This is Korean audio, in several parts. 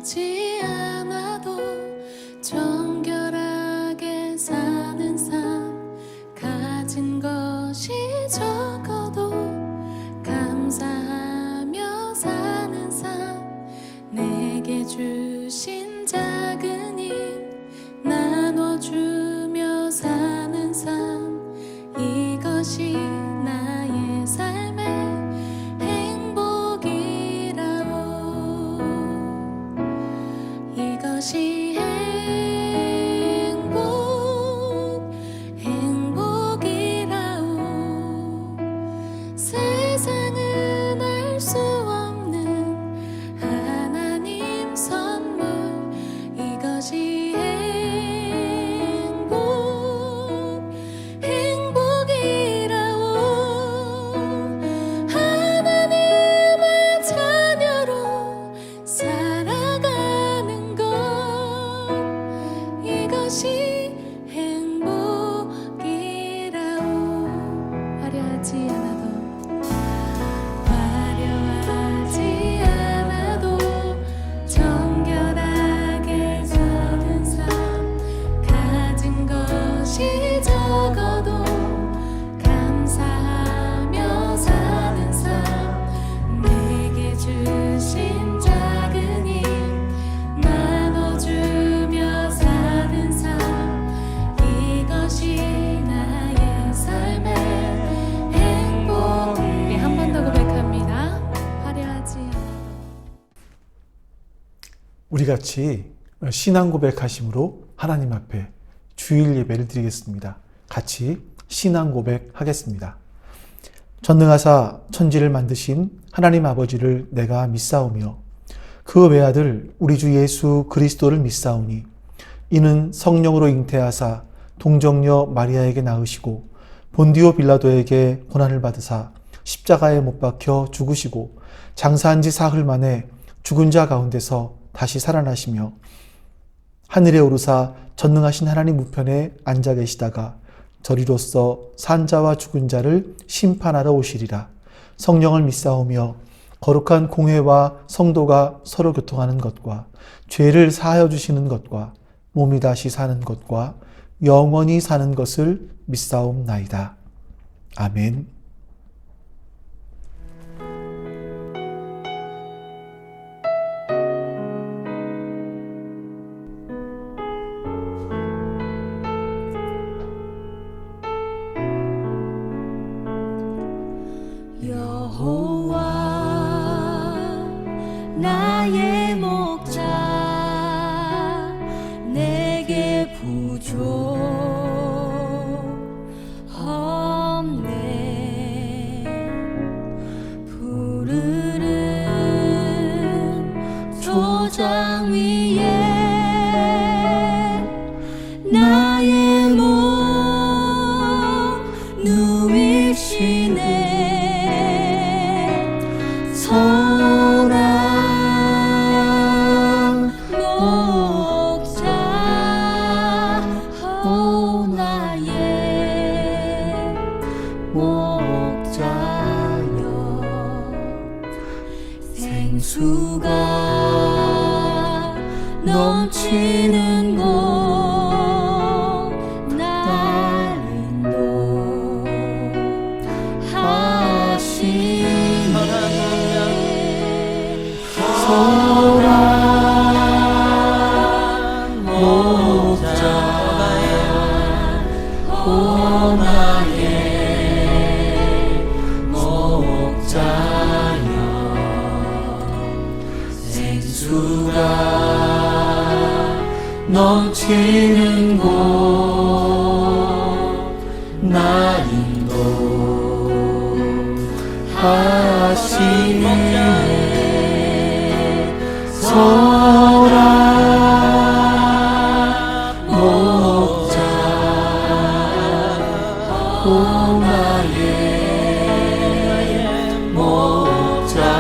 화려하지 않아도 정결하게 사는 삶, 가진 것이 적어도 감사하며 사는 삶, 내게 주신 작은 힘 나눠주며 사는 삶, 이것이 나의 삶의 행복이라오. 이것이 행복이라오. 세상은 알 수 없는 하나님 선물, 이것이 행복이라오. 하나님의 자녀로 살아가는 것, 이것이 행복이라오. 화려하지 않아도 정결하게 사는 삶, 가진 것이 적어도 감사하며 사는 삶, 내게 주신 작은 힘 나눠주며 사는 삶, 이것이 나의 삶의 행복. 한 번 더 고백합니다. 화려하지 않아도. 우리 같이 신앙 고백하심으로 하나님 앞에 주일 예배를 드리겠습니다. 같이 신앙 고백하겠습니다. 전능하사 천지를 만드신 하나님 아버지를 내가 믿사오며 그 외아들 우리 주 예수 그리스도를 믿사오니 이는 성령으로 잉태하사 동정녀 마리아에게 낳으시고 본디오 빌라도에게 고난을 받으사 십자가에 못 박혀 죽으시고 장사한 지 사흘 만에 죽은 자 가운데서 다시 살아나시며 하늘에 오르사 전능하신 하나님 우편에 앉아 계시다가 저리로서 산 자와 죽은 자를 심판하러 오시리라. 성령을 믿사오며 거룩한 공회와 성도가 서로 교통하는 것과 죄를 사하여 주시는 것과 몸이 다시 사는 것과 영원히 사는 것을 믿사옵나이다. 아멘. 여호와 나의 목자, 내게 부족 없네. 푸르른 초장 위에 나의 몸 누이시네. 선한 목자, 오 나의 목자여. 생수가 넘치는 곳 날 인도하시네. 선한 목자야, 오 나의 목자여. 생수가 넘치는 곳 날 인도하시네. 선한 목자, 오 나의 목자여.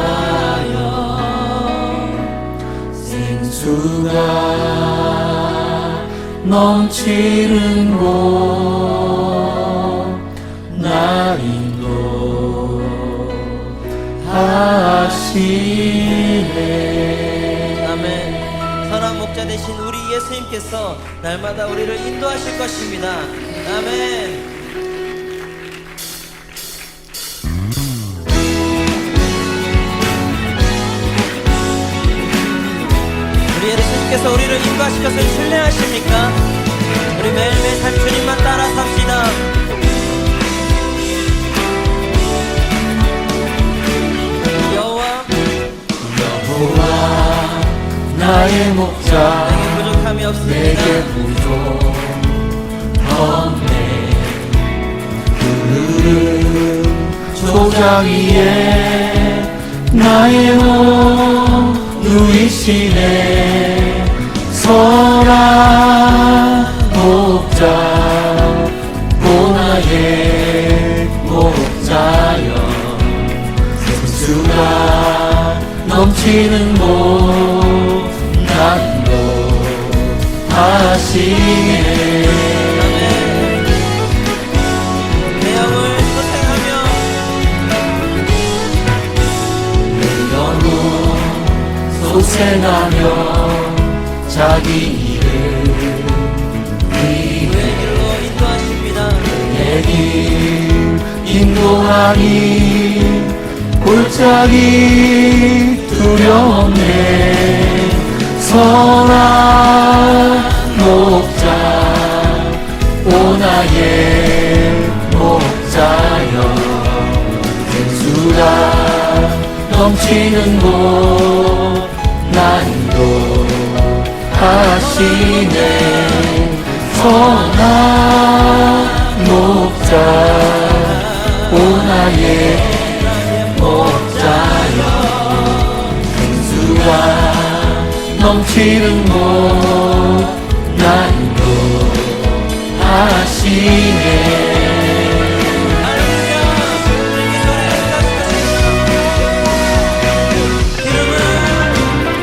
생수가 넘치는 곳 날 인도하시네. 아멘. 선한 목자 되신 우리 예수님께서 날마다 우리를 인도하실 것입니다. 아멘. 우리 예수님께서 우리를 인도하실 것을 신뢰하십니까? 우리 매일매일 삶 주님만 따라 삽시다. 여호와 나의 목자 내게 부족함이 없습니다. 내게 부족 없네. 푸른 초장 위에 나의 몸 누이시네. 선한 목자 오 나의 목자여 생수가 넘치는 곳 난도 하시네. 내 영을 소생하며 내 영혼 소생하며 자기 이름 그의 길로 인도하십니다. 내 길 인도하니 골짜기 두려움네. 선한 목자 오 나의 목자여 생수가 넘치는 곳 난도 하시네. 선한 목자 오 나의 목자여 생수가 넘치는 곳 난도 하시네.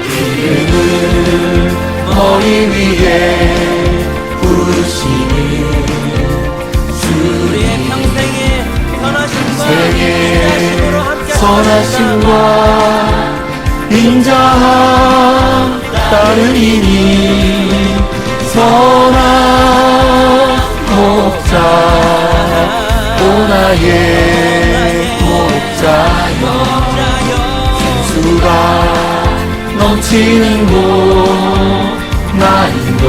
기름을 머리 위에 부으시니 우리의 평생에 선하심과 인자함 따르리니. 선한 목자 오 나의 목자여 생수가 넘치는 곳 난도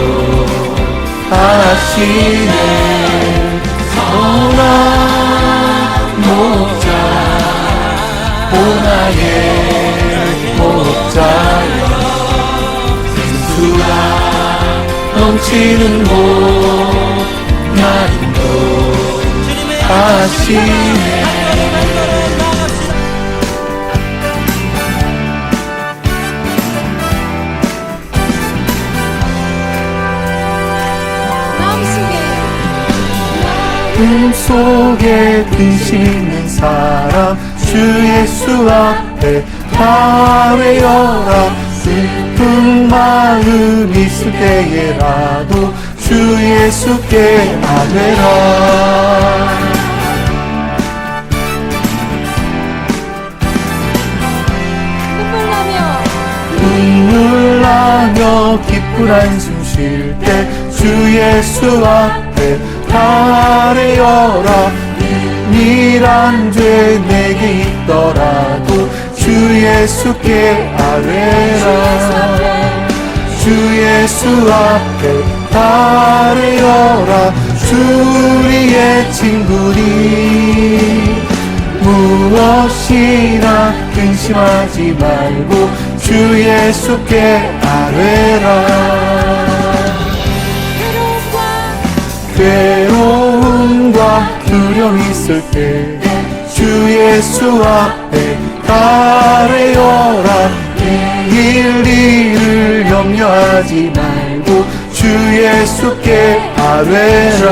하시네. 선한 목자 오 나의 목자여 생수가 넘치는 곳 난도 하시네. 꿈속에 드시는 사람 주 예수 앞에 아뢰어라. 슬픈 마음 있을 때에라도 주 예수께 아뢰라. 눈물 나며 깊은 한숨 쉴 때 주 예수 앞에 아뢰어라. 은밀한 죄 내게 있더라도 주 예수께 아뢰라. 주 예수 앞에 아뢰어라. 주 우리의 친구니 무엇이나 근심하지 말고 주 예수께 아뢰라. 괴로움과 두려움 있을 때 주 예수 앞에 아뢰어라. 내일 일을 염려하지 말고 주 예수께 아뢰라.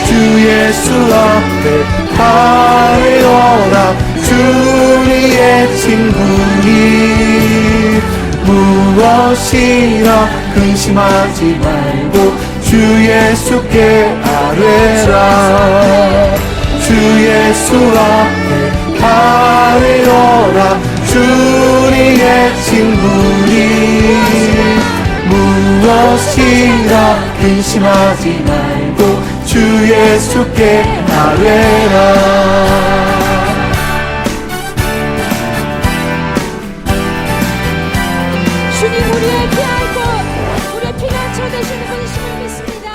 주 예수 앞에 아뢰어라. 주 우리의 친구니 무엇이나 근심하지 말고 주 예수께 아뢰라. 주 예수 앞에 아뢰어라. 주 우리의 친구니 것이라 근심하지 말고 주 예수께 아뢰라. 주님 우리의 피할 곳, 우리의 피난처 되시는 분이심을 믿습니다.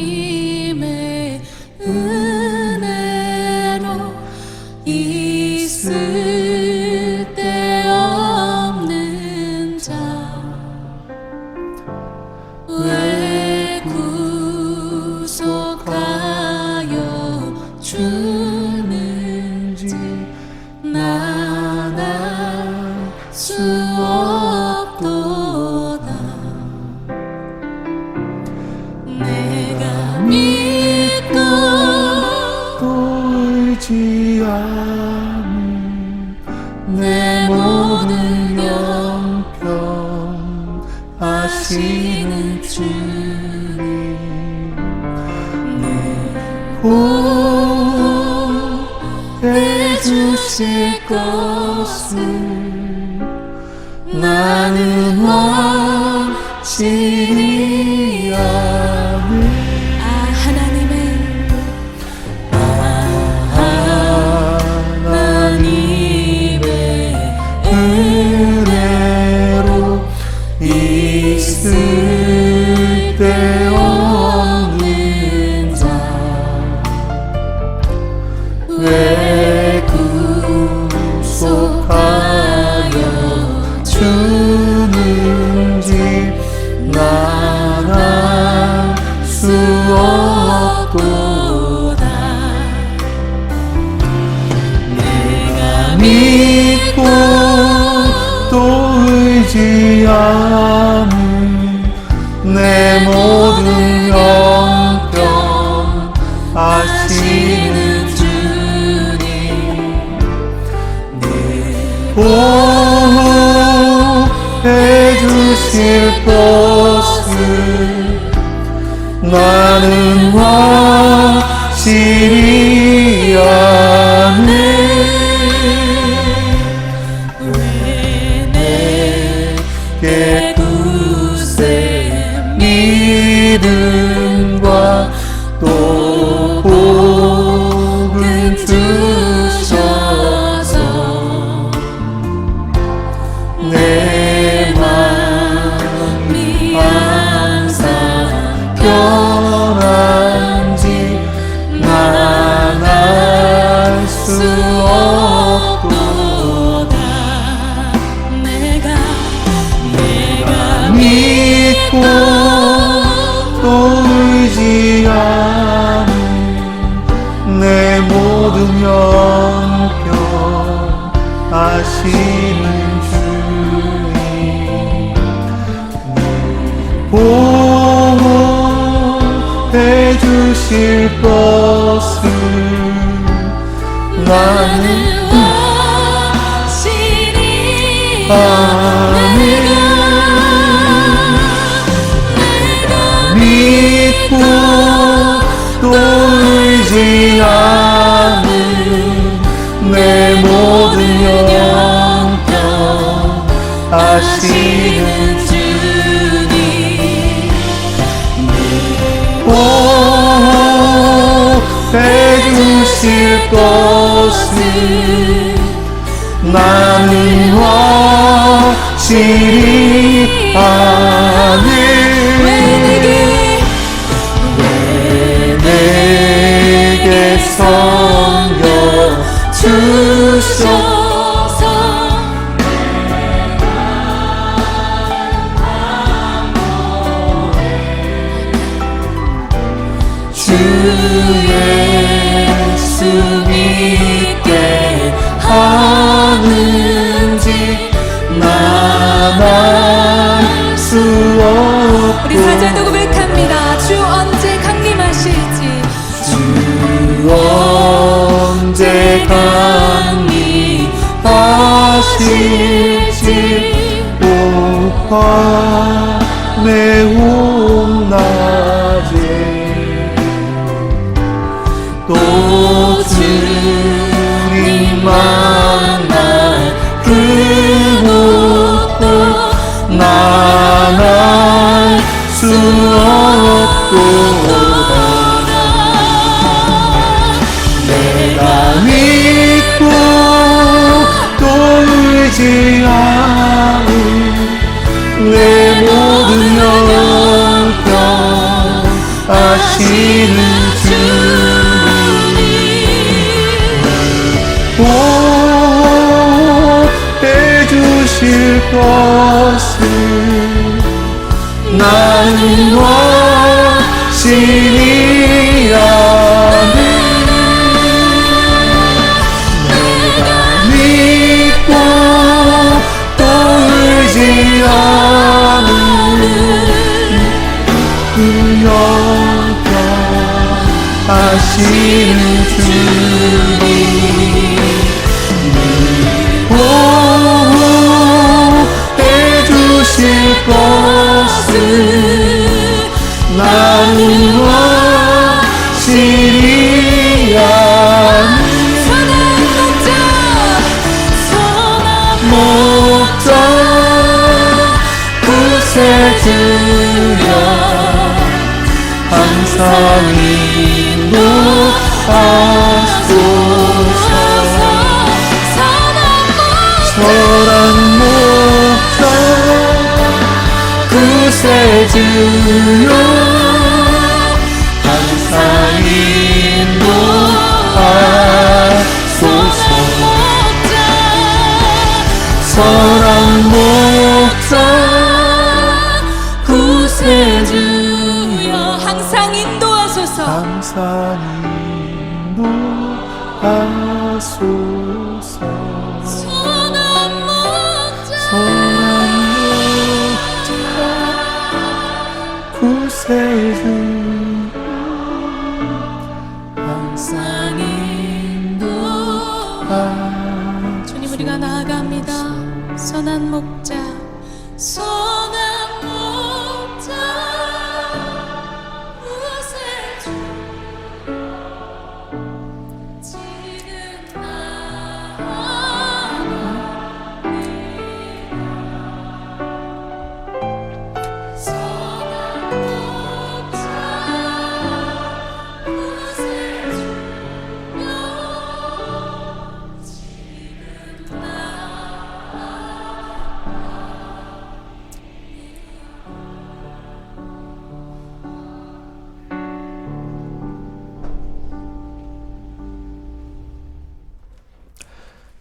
하나님의 은혜로 있을 데 없는 자 왜 구속하여 주는지 난 알 수 없도다. 내가 믿고 또 의지하는 내 모든 영평 아시는 주님 보호해 주실 것을 나는 확실히 아네. 하나님의 은혜로 있을 데 없는 자 왜 구속하여 주는지 난 알 수 없도다. 내가 믿고 또 의지하는 내 모든 영병 아시는 주님 보호해 주실 것을 나는 확실히 아네. 내 굳세 믿음과 또 복을 주셔서 내 마음이 항상 편한지 난 알 수 없도다. 내가 믿고 또 의지하는 내 모든 영병 아시는 주님 보호해 주실 것을 나는 내가 믿고 또 의지하는 내 모든 영병 아시는 주님 보호해 주실 것을 나는 확실히 아네. 왜 내게 성령 주셔서 주 예수 수 있게 하는지 난 알 수 없고 우리 사자도 고백합니다. 주 언제 강림하실지 주 언제 강림하실지 오빠 매운 낮에 또 주님 만날 그곳도 난 알 수 없도다 내가 믿고 또 의지하는 내 모든 영병 아시는 주님 해주실 것을 나는 확실히 아네 내가 믿고 또 의지하는 그 영광 아시는 주님 해주실 것을 나는 확실히 아네 선한 목자 구세주여 항상 인도하소서 선한 목자 구세주여 항상 인도하소서 선한 목자 구세주여 항상 인도하소서. 항상 인도하소서 선한 목자 구세주여 항상 인도하소서 주님 우리가 나아갑니다. 선한 목자 선한 목자 구세주 지금 선한 목자 구세주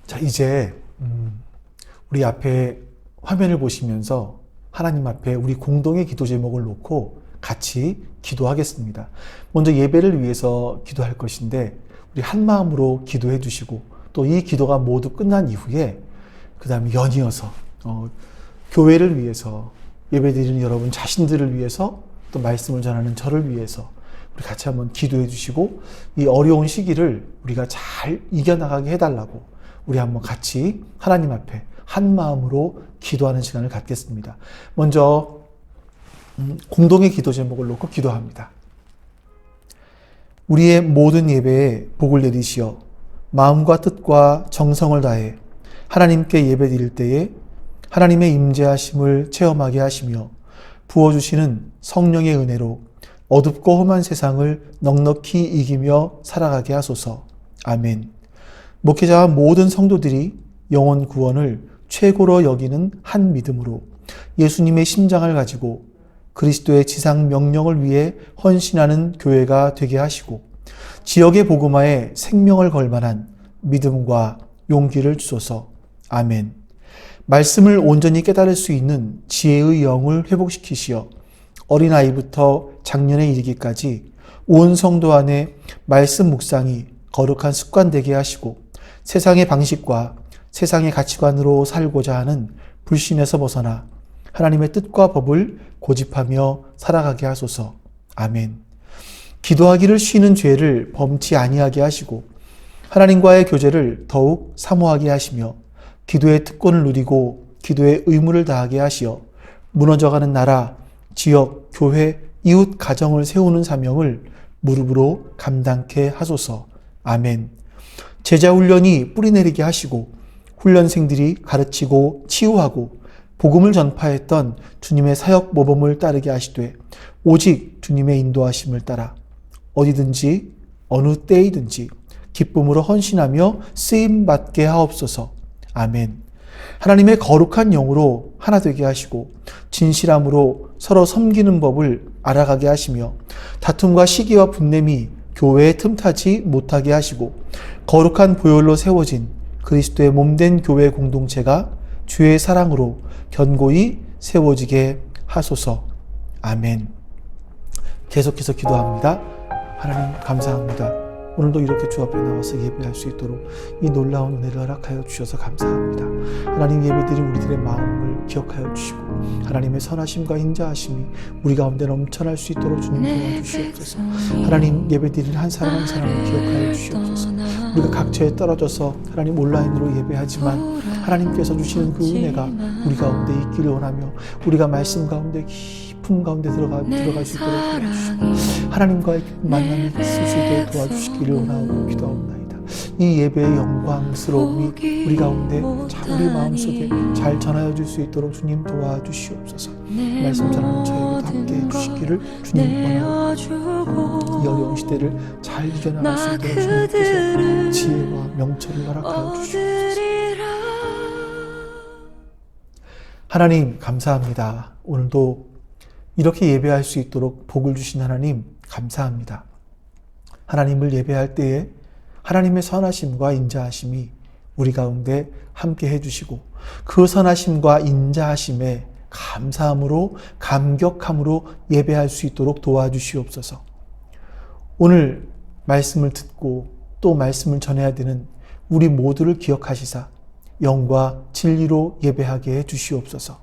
자, 이제 우리 앞에 화면을 보시면서 하나님 앞에 우리 공동의 기도 제목을 놓고 같이 기도하겠습니다. 먼저 예배를 위해서 기도할 것인데 우리 한 마음으로 기도해 주시고 또 이 기도가 모두 끝난 이후에 그 다음에 연이어서 교회를 위해서 예배드리는 여러분 자신들을 위해서 또 말씀을 전하는 저를 위해서 우리 같이 한번 기도해 주시고 이 어려운 시기를 우리가 잘 이겨나가게 해달라고 우리 한번 같이 하나님 앞에 한 마음으로 기도하는 시간을 갖겠습니다. 먼저 공동의 기도 제목을 놓고 기도합니다. 우리의 모든 예배에 복을 내리시어 마음과 뜻과 정성을 다해 하나님께 예배드릴 때에 하나님의 임재하심을 체험하게 하시며 부어주시는 성령의 은혜로 어둡고 험한 세상을 넉넉히 이기며 살아가게 하소서. 아멘. 목회자와 모든 성도들이 영혼 구원을 최고로 여기는 한 믿음으로 예수님의 심장을 가지고 그리스도의 지상 명령을 위해 헌신하는 교회가 되게 하시고 지역의 복음화에 생명을 걸 만한 믿음과 용기를 주소서. 아멘. 말씀을 온전히 깨달을 수 있는 지혜의 영을 회복시키시어 어린아이부터 장년에 이르기까지 온 성도 안에 말씀 묵상이 거룩한 습관 되게 하시고 세상의 방식과 세상의 가치관으로 살고자 하는 불신에서 벗어나 하나님의 뜻과 법을 고집하며 살아가게 하소서. 아멘. 기도하기를 쉬는 죄를 범치 아니하게 하시고 하나님과의 교제를 더욱 사모하게 하시며 기도의 특권을 누리고 기도의 의무를 다하게 하시어 무너져가는 나라, 지역, 교회, 이웃, 가정을 세우는 사명을 무릎으로 감당케 하소서. 아멘. 제자 훈련이 뿌리내리게 하시고 훈련생들이 가르치고 치유하고 복음을 전파했던 주님의 사역 모범을 따르게 하시되 오직 주님의 인도하심을 따라 어디든지 어느 때이든지 기쁨으로 헌신하며 쓰임받게 하옵소서. 아멘. 하나님의 거룩한 영으로 하나 되게 하시고 진실함으로 서로 섬기는 법을 알아가게 하시며 다툼과 시기와 분냄이 교회에 틈타지 못하게 하시고 거룩한 보혈로 세워진 그리스도의 몸된 교회 공동체가 주의 사랑으로 견고히 세워지게 하소서. 아멘. 계속해서 기도합니다. 하나님 감사합니다. 오늘도 이렇게 주 앞에 나와서 예배할 수 있도록 이 놀라운 은혜를 허락하여 주셔서 감사합니다. 하나님 예배드린 우리들의 마음을 기억하여 주시고 하나님의 선하심과 인자하심이 우리 가운데 넘쳐날 수 있도록 주님 도와주시옵소서. 하나님 예배드린 한 사람 한 사람을 기억하여 주시옵소서. 우리가 각처에 떨어져서 하나님 온라인으로 예배하지만 하나님께서 주시는 그 은혜가 우리 가운데 있기를 원하며 우리가 말씀 가운데 깊은 가운데 들어갈 수 있도록 도와주시고 하나님과의 만남이 있을 수 있도록 도와주시기를 원하고 기도하옵나이다. 이 예배의 영광스러움이 우리 가운데 우리 마음속에 잘 전하여 줄 수 있도록 주님 도와주시옵소서. 말씀 전하는 저에게도 함께 해주시기를 주님 원하옵나이다. 이 어려운 시대를 잘 이겨나갈 수 있도록 주님께서 지혜와 명철을 허락하여 주시옵소서. 하나님 감사합니다. 오늘도 이렇게 예배할 수 있도록 복을 주신 하나님 감사합니다. 하나님을 예배할 때에 하나님의 선하심과 인자하심이 우리 가운데 함께 해주시고 그 선하심과 인자하심에 감사함으로 감격함으로 예배할 수 있도록 도와주시옵소서. 오늘 말씀을 듣고 또 말씀을 전해야 되는 우리 모두를 기억하시사 영과 진리로 예배하게 해주시옵소서.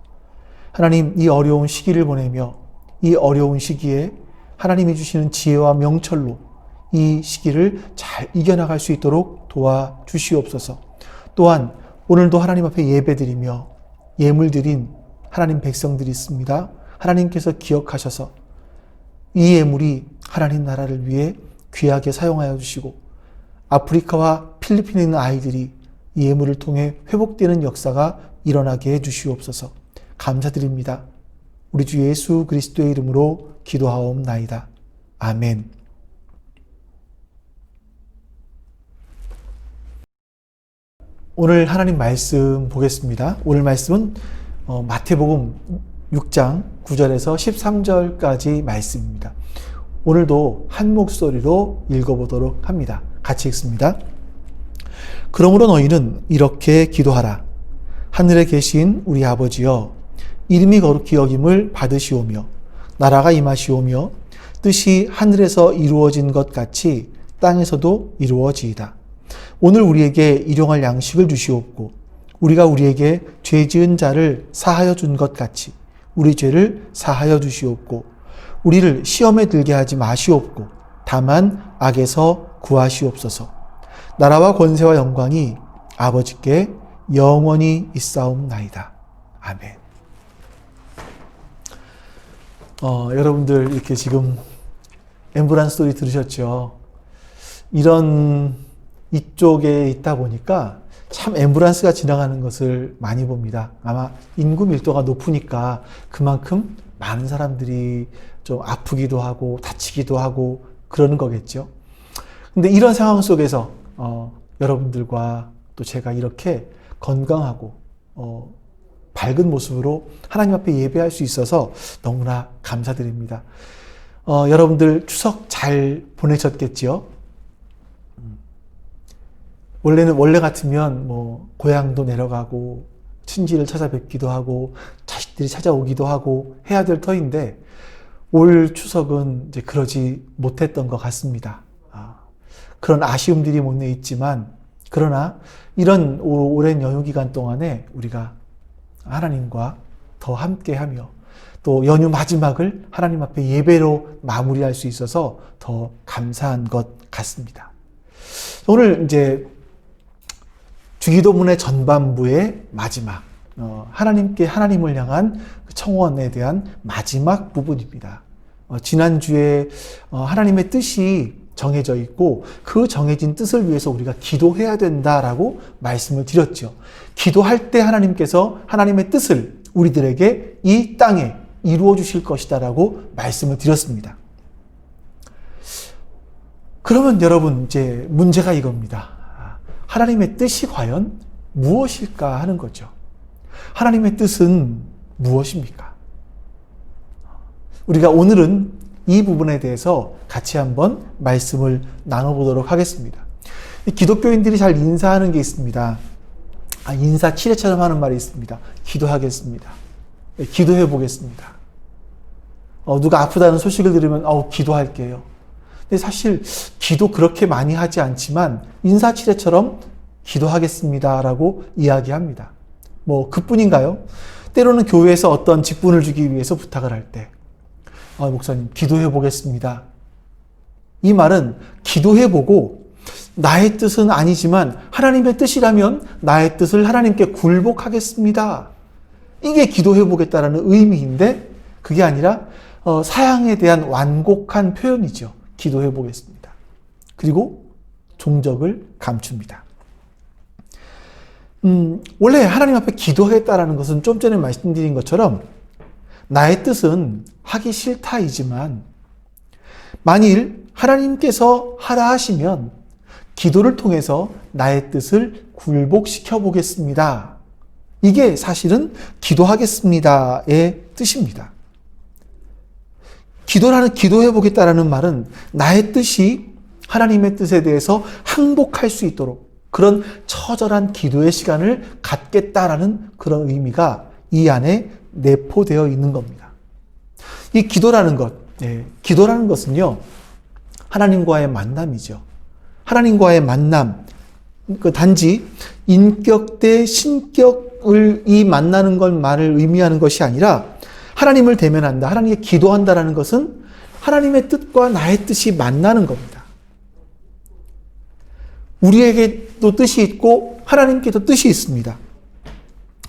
하나님 이 어려운 시기를 보내며 이 어려운 시기에 하나님이 주시는 지혜와 명철로 이 시기를 잘 이겨나갈 수 있도록 도와주시옵소서. 또한 오늘도 하나님 앞에 예배드리며 예물 드린 하나님 백성들이 있습니다. 하나님께서 기억하셔서 이 예물이 하나님 나라를 위해 귀하게 사용하여 주시고 아프리카와 필리핀에 있는 아이들이 이 예물을 통해 회복되는 역사가 일어나게 해주시옵소서. 감사드립니다. 우리 주 예수 그리스도의 이름으로 기도하옵나이다. 아멘. 오늘 하나님 말씀 보겠습니다. 오늘 말씀은 마태복음 6장 9절에서 13절까지 말씀입니다. 오늘도 한 목소리로 읽어보도록 합니다. 같이 읽습니다. 그러므로 너희는 이렇게 기도하라. 하늘에 계신 우리 아버지여, 이름이 거룩히 여김을 받으시오며 나라가 임하시오며 뜻이 하늘에서 이루어진 것 같이 땅에서도 이루어지이다. 오늘 우리에게 일용할 양식을 주시옵고 우리가 우리에게 죄 지은 자를 사하여 준 것 같이 우리 죄를 사하여 주시옵고 우리를 시험에 들게 하지 마시옵고 다만 악에서 구하시옵소서. 나라와 권세와 영광이 아버지께 영원히 있사옵나이다. 아멘. 여러분들 이렇게 지금 앰뷸런스 소리 들으셨죠? 이쪽에 있다 보니까 참 앰뷸런스가 지나가는 것을 많이 봅니다. 아마 인구 밀도가 높으니까 그만큼 많은 사람들이 좀 아프기도 하고 다치기도 하고 그러는 거겠죠. 근데 이런 상황 속에서 여러분들과 또 제가 이렇게 건강하고 밝은 모습으로 하나님 앞에 예배할 수 있어서 너무나 감사드립니다. 여러분들 추석 잘 보내셨겠지요? 원래 같으면 고향도 내려가고 친지를 찾아뵙기도 하고 자식들이 찾아오기도 하고 해야 될 터인데 올 추석은 이제 그러지 못했던 것 같습니다. 그런 아쉬움들이 못내 있지만, 그러나 이런 오랜 연휴 기간 동안에 우리가 하나님과 더 함께하며 또 연휴 마지막을 하나님 앞에 예배로 마무리할 수 있어서 더 감사한 것 같습니다. 오늘 이제 주기도문의 전반부의 마지막, 하나님을 향한 청원에 대한 마지막 부분입니다. 지난주에 하나님의 뜻이 정해져 있고 그 정해진 뜻을 위해서 우리가 기도해야 된다라고 말씀을 드렸죠. 기도할 때 하나님께서 하나님의 뜻을 우리들에게 이 땅에 이루어 주실 것이다라고 말씀을 드렸습니다. 그러면 여러분, 이제 문제가 이겁니다. 하나님의 뜻이 과연 무엇일까 하는 거죠. 하나님의 뜻은 무엇입니까? 우리가 오늘은 이 부분에 대해서 같이 한번 말씀을 나눠보도록 하겠습니다. 기독교인들이 잘 인사하는 게 있습니다. 인사 치레처럼 하는 말이 있습니다. 기도하겠습니다. 기도해 보겠습니다. 누가 아프다는 소식을 들으면 기도할게요. 근데 사실 기도 그렇게 많이 하지 않지만 인사치레처럼 기도하겠습니다라고 이야기합니다. 그뿐인가요? 때로는 교회에서 어떤 직분을 주기 위해서 부탁을 할 때 목사님 기도해 보겠습니다. 이 말은 기도해 보고 나의 뜻은 아니지만 하나님의 뜻이라면 나의 뜻을 하나님께 굴복하겠습니다. 이게 기도해 보겠다라는 의미인데 그게 아니라 사양에 대한 완곡한 표현이죠. 기도해 보겠습니다. 그리고 종적을 감춥니다. 원래 하나님 앞에 기도하겠다라는 것은 좀 전에 말씀드린 것처럼 나의 뜻은 하기 싫다이지만 만일 하나님께서 하라 하시면 기도를 통해서 나의 뜻을 굴복시켜 보겠습니다. 이게 사실은 기도하겠습니다의 뜻입니다. 기도해 보겠다라는 말은 나의 뜻이 하나님의 뜻에 대해서 항복할 수 있도록 그런 처절한 기도의 시간을 갖겠다라는 그런 의미가 이 안에 내포되어 있는 겁니다. 이 기도라는 것은요, 하나님과의 만남이죠. 하나님과의 만남, 단지 인격 대 신격을 이 만나는 걸 말을 의미하는 것이 아니라 하나님을 대면한다, 하나님께 기도한다라는 것은 하나님의 뜻과 나의 뜻이 만나는 겁니다. 우리에게도 뜻이 있고 하나님께도 뜻이 있습니다.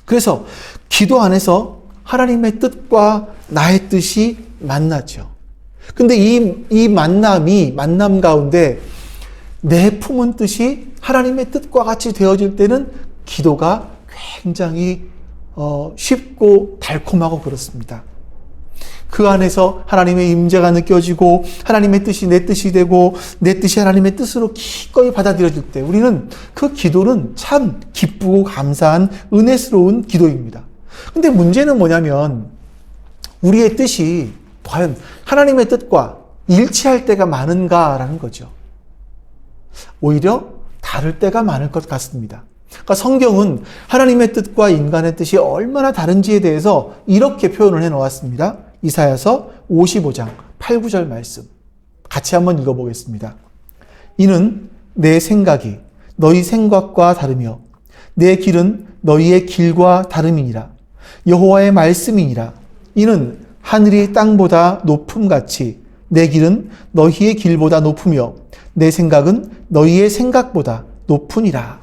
그래서 기도 안에서 하나님의 뜻과 나의 뜻이 만나죠. 근데 이 만남 가운데 내 품은 뜻이 하나님의 뜻과 같이 되어질 때는 기도가 굉장히 쉽고 달콤하고 그렇습니다. 그 안에서 하나님의 임재가 느껴지고 하나님의 뜻이 내 뜻이 되고 내 뜻이 하나님의 뜻으로 기꺼이 받아들여질 때 우리는 그 기도는 참 기쁘고 감사한 은혜스러운 기도입니다. 근데 문제는 뭐냐면 우리의 뜻이 과연 하나님의 뜻과 일치할 때가 많은가라는 거죠. 오히려 다를 때가 많을 것 같습니다. 그러니까 성경은 하나님의 뜻과 인간의 뜻이 얼마나 다른지에 대해서 이렇게 표현을 해놓았습니다. 이사야서 55장 8, 9절 말씀 같이 한번 읽어보겠습니다. 이는 내 생각이 너희 생각과 다르며 내 길은 너희의 길과 다름이니라. 여호와의 말씀이니라. 이는 하늘이 땅보다 높음같이 내 길은 너희의 길보다 높으며 내 생각은 너희의 생각보다 높으니라.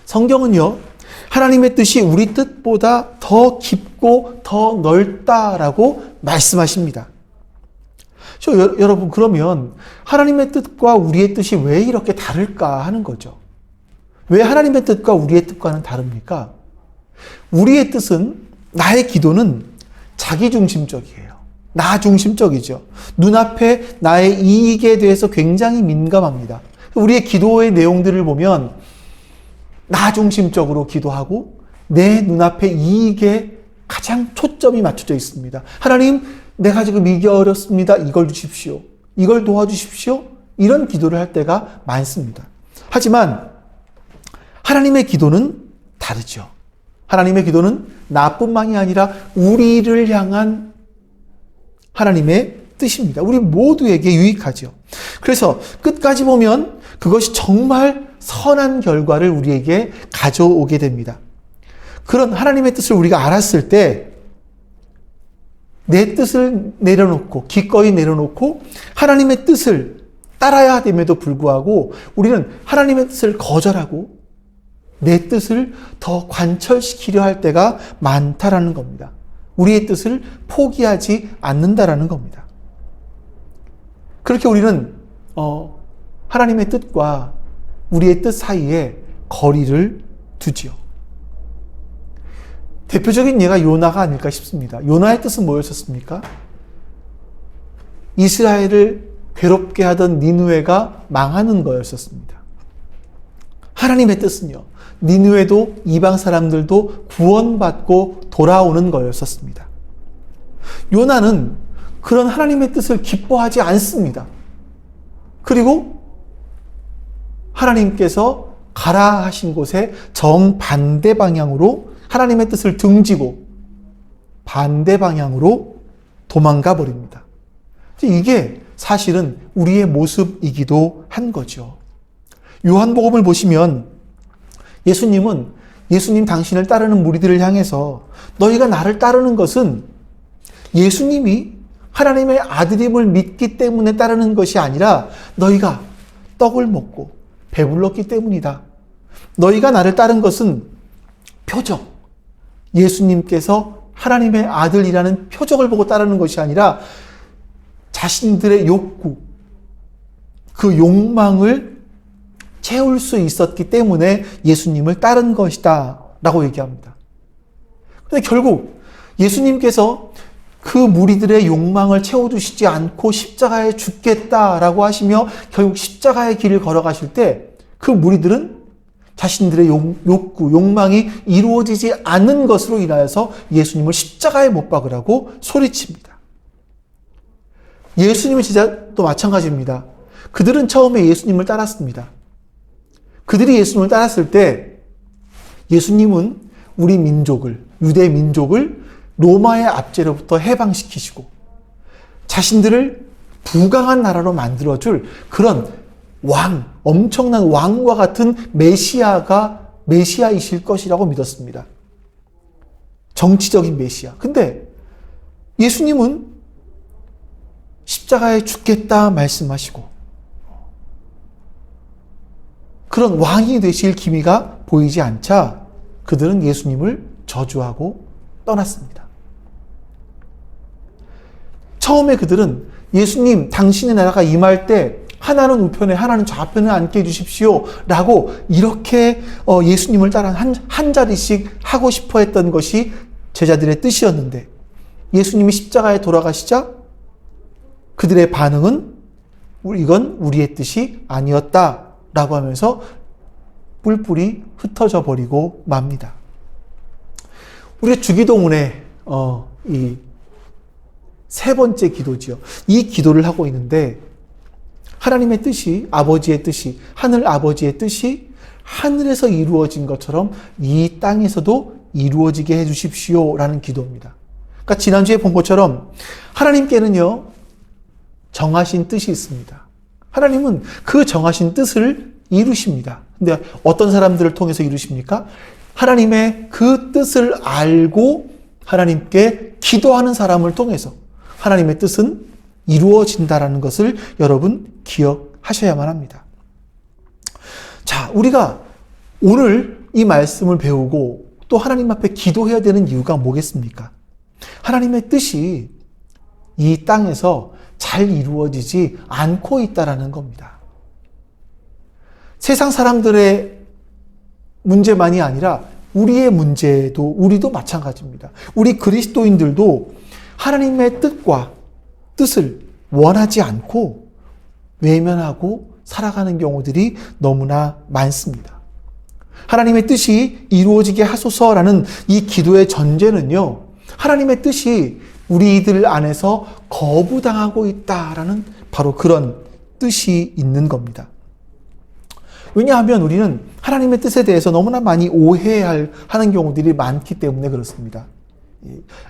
성경은요, 하나님의 뜻이 우리 뜻보다 더 깊고 더 넓다라고 말씀하십니다. 여러분, 그러면 하나님의 뜻과 우리의 뜻이 왜 이렇게 다를까 하는 거죠. 왜 하나님의 뜻과 우리의 뜻과는 다릅니까? 우리의 뜻은, 나의 기도는 자기중심적이에요. 나 중심적이죠. 눈앞에 나의 이익에 대해서 굉장히 민감합니다. 우리의 기도의 내용들을 보면 나 중심적으로 기도하고 내 눈앞의 이익에 가장 초점이 맞춰져 있습니다. 하나님, 내가 지금 이게 어렵습니다. 이걸 주십시오. 이걸 도와주십시오. 이런 기도를 할 때가 많습니다. 하지만 하나님의 기도는 다르죠. 하나님의 기도는 나뿐만이 아니라 우리를 향한 하나님의 뜻입니다. 우리 모두에게 유익하죠. 그래서 끝까지 보면 그것이 정말 선한 결과를 우리에게 가져오게 됩니다. 그런 하나님의 뜻을 우리가 알았을 때 내 뜻을 내려놓고 기꺼이 내려놓고 하나님의 뜻을 따라야 됨에도 불구하고 우리는 하나님의 뜻을 거절하고 내 뜻을 더 관철시키려 할 때가 많다라는 겁니다. 우리의 뜻을 포기하지 않는다라는 겁니다. 그렇게 우리는 하나님의 뜻과 우리의 뜻 사이에 거리를 두지요. 대표적인 예가 요나가 아닐까 싶습니다. 요나의 뜻은 뭐였었습니까? 이스라엘을 괴롭게 하던 니느웨가 망하는 거였었습니다. 하나님의 뜻은요, 니느웨도 이방 사람들도 구원받고 돌아오는 거였었습니다. 요나는 그런 하나님의 뜻을 기뻐하지 않습니다. 그리고 하나님께서 가라 하신 곳에 정반대 방향으로 하나님의 뜻을 등지고 반대 방향으로 도망가 버립니다. 이게 사실은 우리의 모습이기도 한 거죠. 요한복음을 보시면 예수님 당신을 따르는 무리들을 향해서 너희가 나를 따르는 것은 예수님이 하나님의 아들임을 믿기 때문에 따르는 것이 아니라 너희가 떡을 먹고 배불렀기 때문이다. 너희가 나를 따른 것은 표적, 예수님께서 하나님의 아들이라는 표적을 보고 따르는 것이 아니라 자신들의 욕구, 그 욕망을 채울 수 있었기 때문에 예수님을 따른 것이다 라고 얘기합니다. 그런데 결국 예수님께서 그 무리들의 욕망을 채워주시지 않고 십자가에 죽겠다라고 하시며 결국 십자가의 길을 걸어가실 때 그 무리들은 자신들의 욕구, 욕망이 이루어지지 않는 것으로 인하여서 예수님을 십자가에 못 박으라고 소리칩니다. 예수님의 제자도 마찬가지입니다. 그들은 처음에 예수님을 따랐습니다. 그들이 예수님을 따랐을 때 예수님은 우리 민족을, 유대 민족을 로마의 압제로부터 해방시키시고 자신들을 부강한 나라로 만들어줄 그런 엄청난 왕과 같은 메시아이실 것이라고 믿었습니다. 정치적인 메시아. 근데 예수님은 십자가에 죽겠다 말씀하시고 그런 왕이 되실 기미가 보이지 않자 그들은 예수님을 저주하고 떠났습니다. 처음에 그들은 예수님 당신의 나라가 임할 때 하나는 우편에 하나는 좌편에 앉게 해주십시오 라고 이렇게 예수님을 따라 한 자리씩 하고 싶어 했던 것이 제자들의 뜻이었는데 예수님이 십자가에 돌아가시자 그들의 반응은 이건 우리의 뜻이 아니었다 라고 하면서 뿔뿔이 흩어져 버리고 맙니다. 우리가 주기도문에 이 세 번째 기도지요. 이 기도를 하고 있는데 하나님의 뜻이, 아버지의 뜻이, 하늘 아버지의 뜻이 하늘에서 이루어진 것처럼 이 땅에서도 이루어지게 해주십시오 라는 기도입니다. 그러니까 지난주에 본 것처럼 하나님께는요 정하신 뜻이 있습니다. 하나님은 그 정하신 뜻을 이루십니다. 근데 어떤 사람들을 통해서 이루십니까? 하나님의 그 뜻을 알고 하나님께 기도하는 사람을 통해서 하나님의 뜻은 이루어진다라는 것을 여러분 기억하셔야만 합니다. 자, 우리가 오늘 이 말씀을 배우고 또 하나님 앞에 기도해야 되는 이유가 뭐겠습니까? 하나님의 뜻이 이 땅에서 잘 이루어지지 않고 있다라는 겁니다. 세상 사람들의 문제만이 아니라 우리의 문제도 우리도 마찬가지입니다. 우리 그리스도인들도 하나님의 뜻을 원하지 않고 외면하고 살아가는 경우들이 너무나 많습니다. 하나님의 뜻이 이루어지게 하소서라는 이 기도의 전제는요, 하나님의 뜻이 우리들 안에서 거부당하고 있다라는 바로 그런 뜻이 있는 겁니다. 왜냐하면 우리는 하나님의 뜻에 대해서 너무나 많이 오해하는 경우들이 많기 때문에 그렇습니다.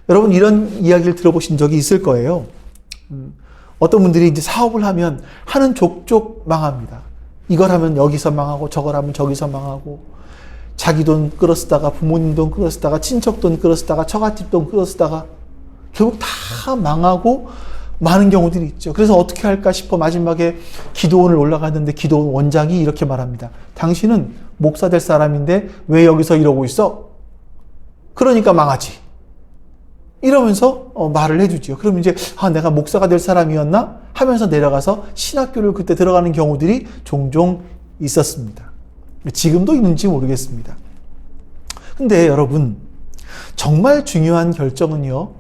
여러분 이런 이야기를 들어보신 적이 있을 거예요. 어떤 분들이 이제 사업을 하면 하는 족족 망합니다. 이걸 하면 여기서 망하고 저걸 하면 저기서 망하고 자기 돈 끌어쓰다가 부모님 돈 끌어쓰다가 친척 돈 끌어쓰다가 처갓집 돈 끌어쓰다가 결국 다 망하고 많은 경우들이 있죠. 그래서 어떻게 할까 싶어 마지막에 기도원을 올라갔는데 기도원 원장이 이렇게 말합니다. 당신은 목사 될 사람인데 왜 여기서 이러고 있어? 그러니까 망하지. 이러면서 말을 해주지요. 그러면 이제 내가 목사가 될 사람이었나? 하면서 내려가서 신학교를 그때 들어가는 경우들이 종종 있었습니다. 지금도 있는지 모르겠습니다. 근데 여러분, 정말 중요한 결정은요,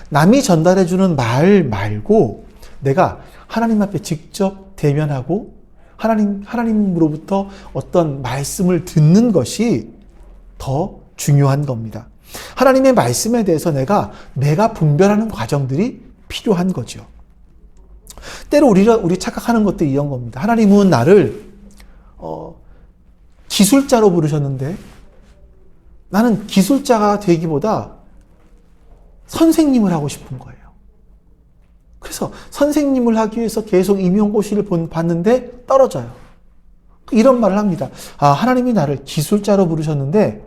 남이 전달해주는 말 말고 내가 하나님 앞에 직접 대면하고 하나님으로부터 어떤 말씀을 듣는 것이 더 중요한 겁니다. 하나님의 말씀에 대해서 내가 분별하는 과정들이 필요한 거죠. 때로 우리 착각하는 것들이 이런 겁니다. 하나님은 나를 기술자로 부르셨는데 나는 기술자가 되기보다 선생님을 하고 싶은 거예요. 그래서 선생님을 하기 위해서 계속 임용고시를 봤는데 떨어져요. 이런 말을 합니다. 하나님이 나를 기술자로 부르셨는데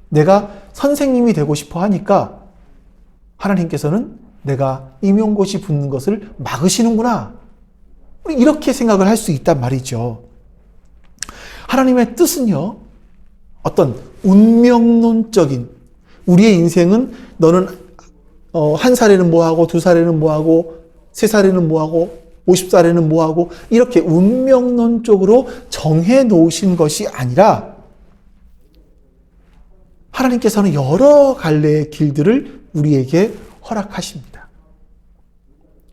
내가 선생님이 되고 싶어 하니까 하나님께서는 내가 임용고시 붙는 것을 막으시는구나. 우리 이렇게 생각을 할 수 있단 말이죠. 하나님의 뜻은요, 어떤 운명론적인 우리의 인생은 너는 1살에는 뭐하고 2살에는 뭐하고 3살에는 뭐하고 50살에는 뭐하고 이렇게 운명론적으로 정해 놓으신 것이 아니라 하나님께서는 여러 갈래의 길들을 우리에게 허락하십니다.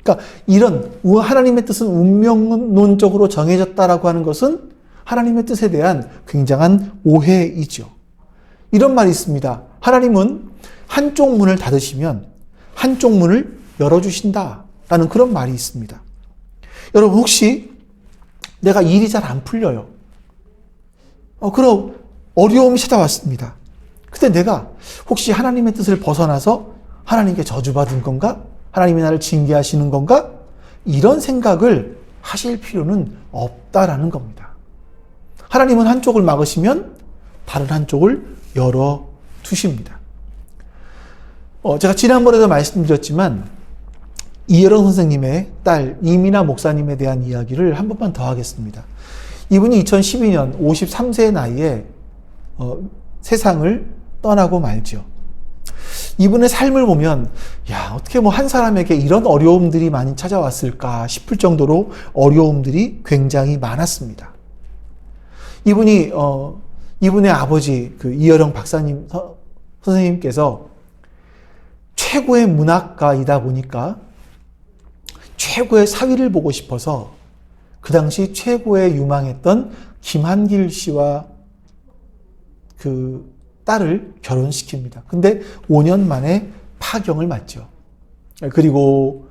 그러니까 이런 하나님의 뜻은 운명론적으로 정해졌다라고 하는 것은 하나님의 뜻에 대한 굉장한 오해이죠. 이런 말이 있습니다. 하나님은 한쪽 문을 닫으시면 한쪽 문을 열어주신다라는 그런 말이 있습니다. 여러분, 혹시 내가 일이 잘 안 풀려요. 그럼 어려움이 찾아왔습니다. 근데 내가 혹시 하나님의 뜻을 벗어나서 하나님께 저주받은 건가? 하나님이 나를 징계하시는 건가? 이런 생각을 하실 필요는 없다라는 겁니다. 하나님은 한쪽을 막으시면 다른 한쪽을 열어두십니다. 제가 지난번에도 말씀드렸지만 이혜령 선생님의 딸 이민아 목사님에 대한 이야기를 한 번만 더 하겠습니다. 이분이 2012년 53세의 나이에 세상을 떠나고 말죠. 이분의 삶을 보면 어떻게 한 사람에게 이런 어려움들이 많이 찾아왔을까 싶을 정도로 어려움들이 굉장히 많았습니다. 이분의 아버지 이혜령 박사님 선생님께서 최고의 문학가이다 보니까 최고의 사위를 보고 싶어서 그 당시 최고의 유망했던 김한길 씨와 그 딸을 결혼시킵니다. 근데 5년 만에 파경을 맞죠. 그리고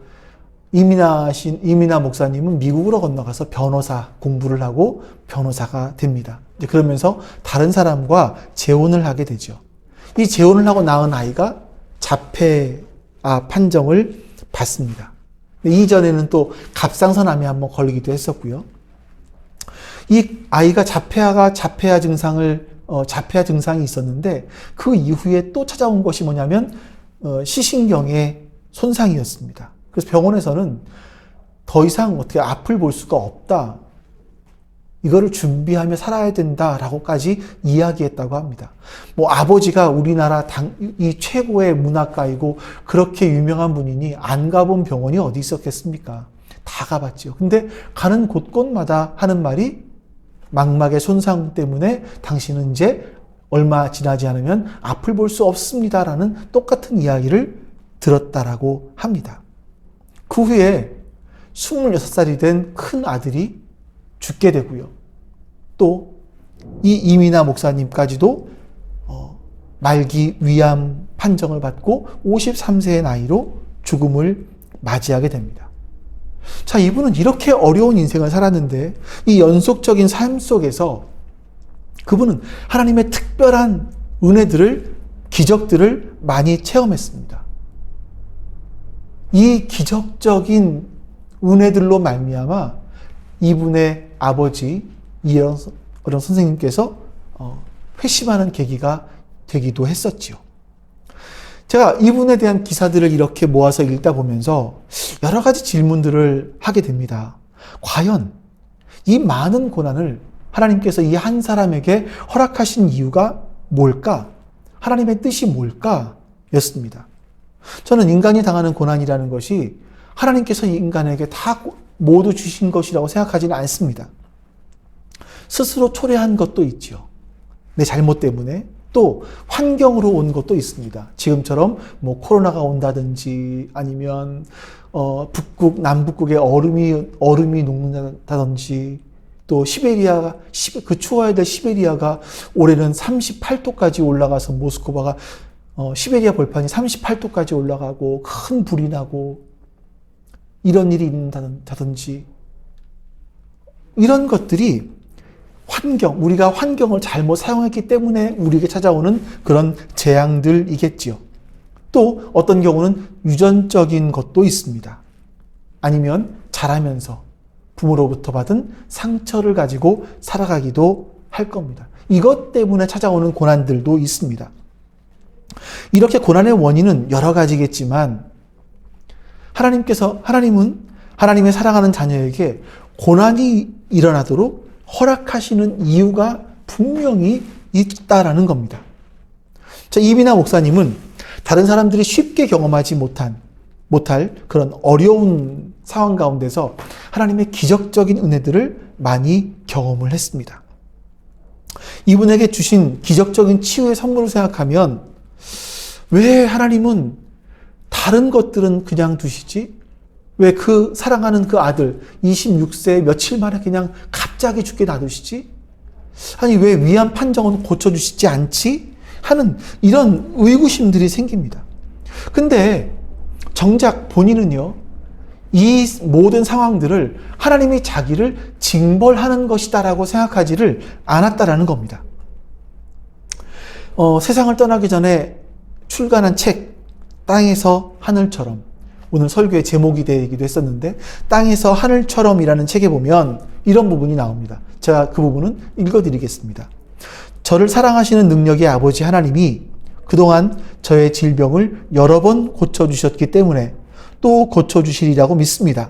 이민아 목사님은 미국으로 건너가서 변호사 공부를 하고 변호사가 됩니다. 그러면서 다른 사람과 재혼을 하게 되죠. 이 재혼을 하고 낳은 아이가 자폐아 판정을 받습니다. 이전에는 또 갑상선암에 한번 걸리기도 했었고요. 이 아이가 자폐아 증상이 있었는데 그 이후에 또 찾아온 것이 뭐냐면 시신경의 손상이었습니다. 그래서 병원에서는 더 이상 어떻게 앞을 볼 수가 없다. 이거를 준비하며 살아야 된다라고까지 이야기했다고 합니다. 아버지가 우리나라 이 최고의 문학가이고 그렇게 유명한 분이니 안 가본 병원이 어디 있었겠습니까? 다 가봤죠. 근데 가는 곳곳마다 하는 말이 망막의 손상 때문에 당신은 이제 얼마 지나지 않으면 앞을 볼 수 없습니다라는 똑같은 이야기를 들었다라고 합니다. 그 후에 26살이 된 큰 아들이 죽게 되고요. 또 이 이민아 목사님까지도 말기 위암 판정을 받고 53세의 나이로 죽음을 맞이하게 됩니다. 자, 이분은 이렇게 어려운 인생을 살았는데 이 연속적인 삶 속에서 그분은 하나님의 특별한 은혜들을, 기적들을 많이 체험했습니다. 이 기적적인 은혜들로 말미암아 이분의 아버지 이어른 선생님께서 회심하는 계기가 되기도 했었지요. 제가 이분에 대한 기사들을 이렇게 모아서 읽다 보면서 여러 가지 질문들을 하게 됩니다. 과연 이 많은 고난을 하나님께서 이 한 사람에게 허락하신 이유가 뭘까? 하나님의 뜻이 뭘까? 였습니다. 저는 인간이 당하는 고난이라는 것이 하나님께서 인간에게 다 모두 주신 것이라고 생각하지는 않습니다. 스스로 초래한 것도 있지요. 내 잘못 때문에. 또 환경으로 온 것도 있습니다. 지금처럼 뭐 코로나가 온다든지 아니면 북극, 남북극에 얼음이 녹는다든지 또 시베리아가 그 추워야 될 시베리아가 올해는 38도까지 올라가서 모스크바가 시베리아 벌판이 38도까지 올라가고 큰 불이 나고 이런 일이 있는다든지 이런 것들이 우리가 환경을 잘못 사용했기 때문에 우리에게 찾아오는 그런 재앙들이겠지요. 또 어떤 경우는 유전적인 것도 있습니다. 아니면 자라면서 부모로부터 받은 상처를 가지고 살아가기도 할 겁니다. 이것 때문에 찾아오는 고난들도 있습니다. 이렇게 고난의 원인은 여러 가지겠지만 하나님은 하나님의 사랑하는 자녀에게 고난이 일어나도록 허락하시는 이유가 분명히 있다라는 겁니다. 이민아 목사님은 다른 사람들이 쉽게 경험하지 못할 그런 어려운 상황 가운데서 하나님의 기적적인 은혜들을 많이 경험을 했습니다. 이분에게 주신 기적적인 치유의 선물을 생각하면 왜 하나님은 다른 것들은 그냥 두시지? 왜 그 사랑하는 그 아들 26세 며칠 만에 그냥 갑자기 죽게 놔두시지? 아니 왜 위암 판정은 고쳐주시지 않지? 하는 이런 의구심들이 생깁니다. 근데 정작 본인은요, 이 모든 상황들을 하나님이 자기를 징벌하는 것이다라고 생각하지를 않았다라는 겁니다. 세상을 떠나기 전에 출간한 책 땅에서 하늘처럼, 오늘 설교의 제목이 되기도 했었는데 땅에서 하늘처럼이라는 책에 보면 이런 부분이 나옵니다. 제가 그 부분은 읽어드리겠습니다. 저를 사랑하시는 능력의 아버지 하나님이 그동안 저의 질병을 여러 번 고쳐주셨기 때문에 또 고쳐주시리라고 믿습니다.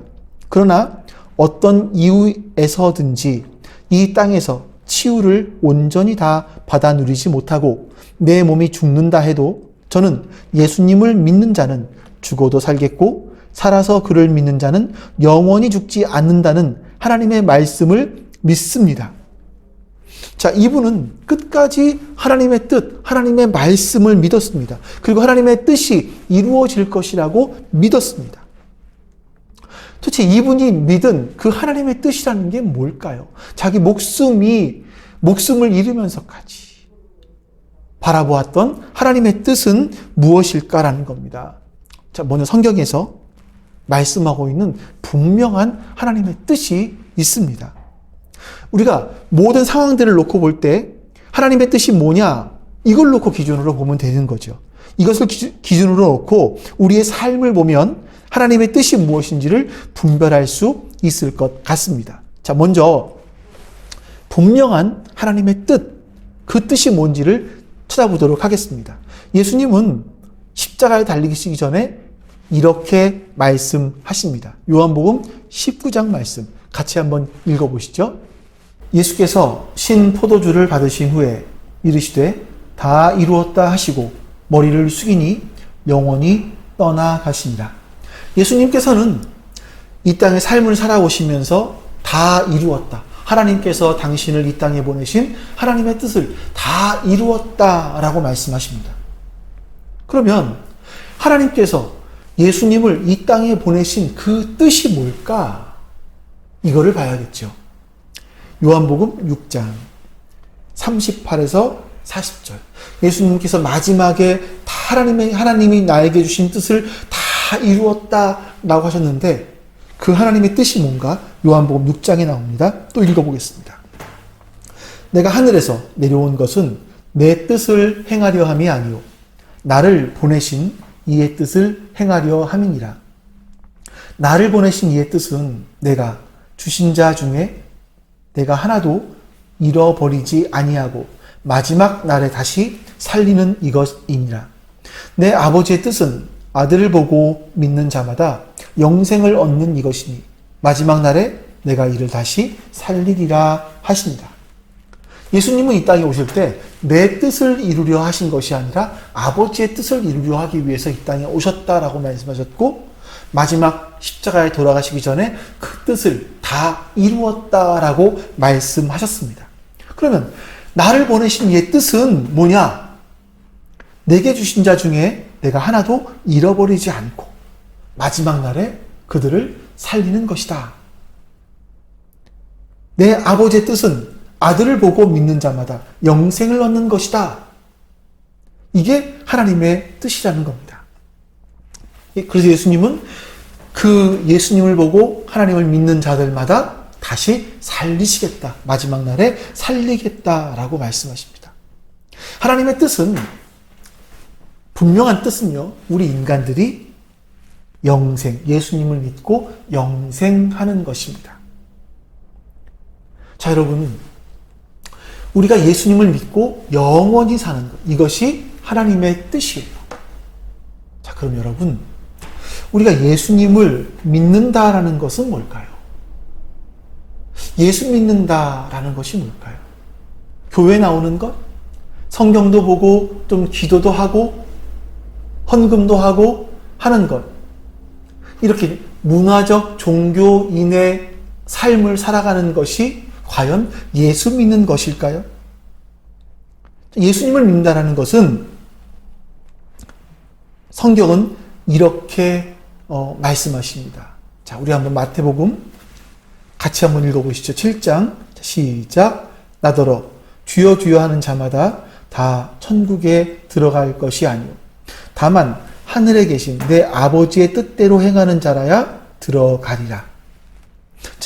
그러나 어떤 이유에서든지 이 땅에서 치유를 온전히 다 받아 누리지 못하고 내 몸이 죽는다 해도 저는 예수님을 믿는 자는 죽어도 살겠고 살아서 그를 믿는 자는 영원히 죽지 않는다는 하나님의 말씀을 믿습니다. 자, 이분은 끝까지 하나님의 뜻, 하나님의 말씀을 믿었습니다. 그리고 하나님의 뜻이 이루어질 것이라고 믿었습니다. 도대체 이분이 믿은 그 하나님의 뜻이라는 게 뭘까요? 자기 목숨을 잃으면서까지 바라보았던 하나님의 뜻은 무엇일까라는 겁니다. 자, 먼저 성경에서 말씀하고 있는 분명한 하나님의 뜻이 있습니다. 우리가 모든 상황들을 놓고 볼 때 하나님의 뜻이 뭐냐? 이걸 놓고 기준으로 보면 되는 거죠. 이것을 기준으로 놓고 우리의 삶을 보면 하나님의 뜻이 무엇인지를 분별할 수 있을 것 같습니다. 자, 먼저 분명한 하나님의 뜻, 그 뜻이 뭔지를 찾아보도록 하겠습니다. 예수님은 십자가에 달리시기 전에 이렇게 말씀하십니다. 요한복음 19장 말씀 같이 한번 읽어보시죠. 예수께서 신 포도주를 받으신 후에 이르시되 다 이루었다 하시고 머리를 숙이니 영원히 떠나가시니라. 예수님께서는 이 땅의 삶을 살아오시면서 다 이루었다. 하나님께서 당신을 이 땅에 보내신 하나님의 뜻을 다 이루었다라고 말씀하십니다. 그러면 하나님께서 예수님을 이 땅에 보내신 그 뜻이 뭘까? 이거를 봐야겠죠. 요한복음 6장 38에서 40절. 예수님께서 마지막에 다 하나님이 나에게 주신 뜻을 다 이루었다라고 하셨는데 그 하나님의 뜻이 뭔가? 요한복음 6장에 나옵니다. 또 읽어보겠습니다. 내가 하늘에서 내려온 것은 내 뜻을 행하려 함이 아니요 나를 보내신 이의 뜻을 행하려 함이니라. 나를 보내신 이의 뜻은 내가 주신 자 중에 내가 하나도 잃어버리지 아니하고 마지막 날에 다시 살리는 이것이니라. 내 아버지의 뜻은 아들을 보고 믿는 자마다 영생을 얻는 이것이니 마지막 날에 내가 이를 다시 살리리라 하십니다. 예수님은 이 땅에 오실 때 내 뜻을 이루려 하신 것이 아니라 아버지의 뜻을 이루려 하기 위해서 이 땅에 오셨다라고 말씀하셨고, 마지막 십자가에 돌아가시기 전에 그 뜻을 다 이루었다라고 말씀하셨습니다. 그러면 나를 보내신 이의 뜻은 뭐냐? 내게 주신 자 중에 내가 하나도 잃어버리지 않고 마지막 날에 그들을 살리는 것이다. 내 아버지의 뜻은 아들을 보고 믿는 자마다 영생을 얻는 것이다. 이게 하나님의 뜻이라는 겁니다. 그래서 예수님은 그 예수님을 보고 하나님을 믿는 자들마다 다시 살리시겠다. 마지막 날에 살리겠다라고 말씀하십니다. 하나님의 뜻은, 분명한 뜻은요, 우리 인간들이 영생, 예수님을 믿고 영생하는 것입니다. 자, 여러분, 우리가 예수님을 믿고 영원히 사는 것, 이것이 하나님의 뜻이에요. 자, 그럼 여러분, 우리가 예수님을 믿는다라는 것은 뭘까요? 예수 믿는다라는 것이 뭘까요? 교회 나오는 것? 성경도 보고 좀 기도도 하고 헌금도 하고 하는 것. 이렇게 문화적 종교인의 삶을 살아가는 것이 과연 예수 믿는 것일까요? 예수님을 믿는다는 것은 성경은 이렇게 말씀하십니다. 자, 우리 한번 마태복음 같이 한번 읽어보시죠. 7장 시작. 나더러 주여 주여 하는 자마다 다 천국에 들어갈 것이 아니요 다만 하늘에 계신 내 아버지의 뜻대로 행하는 자라야 들어가리라.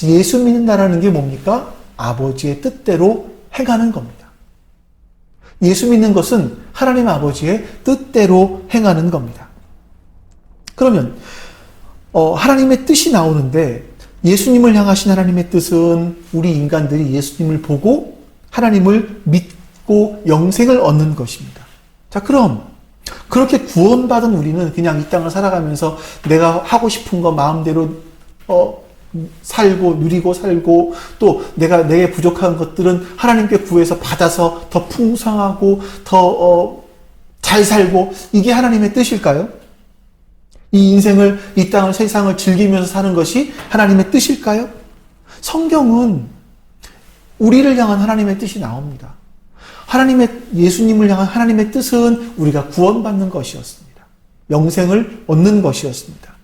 예수 믿는다라는 게 뭡니까? 아버지의 뜻대로 행하는 겁니다. 예수 믿는 것은 하나님 아버지의 뜻대로 행하는 겁니다. 그러면 하나님의 뜻이 나오는데, 예수님을 향하신 하나님의 뜻은 우리 인간들이 예수님을 보고 하나님을 믿고 영생을 얻는 것입니다. 자, 그럼 그렇게 구원받은 우리는 그냥 이 땅을 살아가면서 내가 하고 싶은 거 마음대로 살고 누리고 살고, 또 내게 부족한 것들은 하나님께 구해서 받아서 더 풍성하고 더 잘 살고, 이게 하나님의 뜻일까요? 이 인생을, 이 땅을, 세상을 즐기면서 사는 것이 하나님의 뜻일까요? 성경은 우리를 향한 하나님의 뜻이 나옵니다. 예수님을 향한 하나님의 뜻은 우리가 구원받는 것이었습니다. 영생을 얻는 것이었습니다.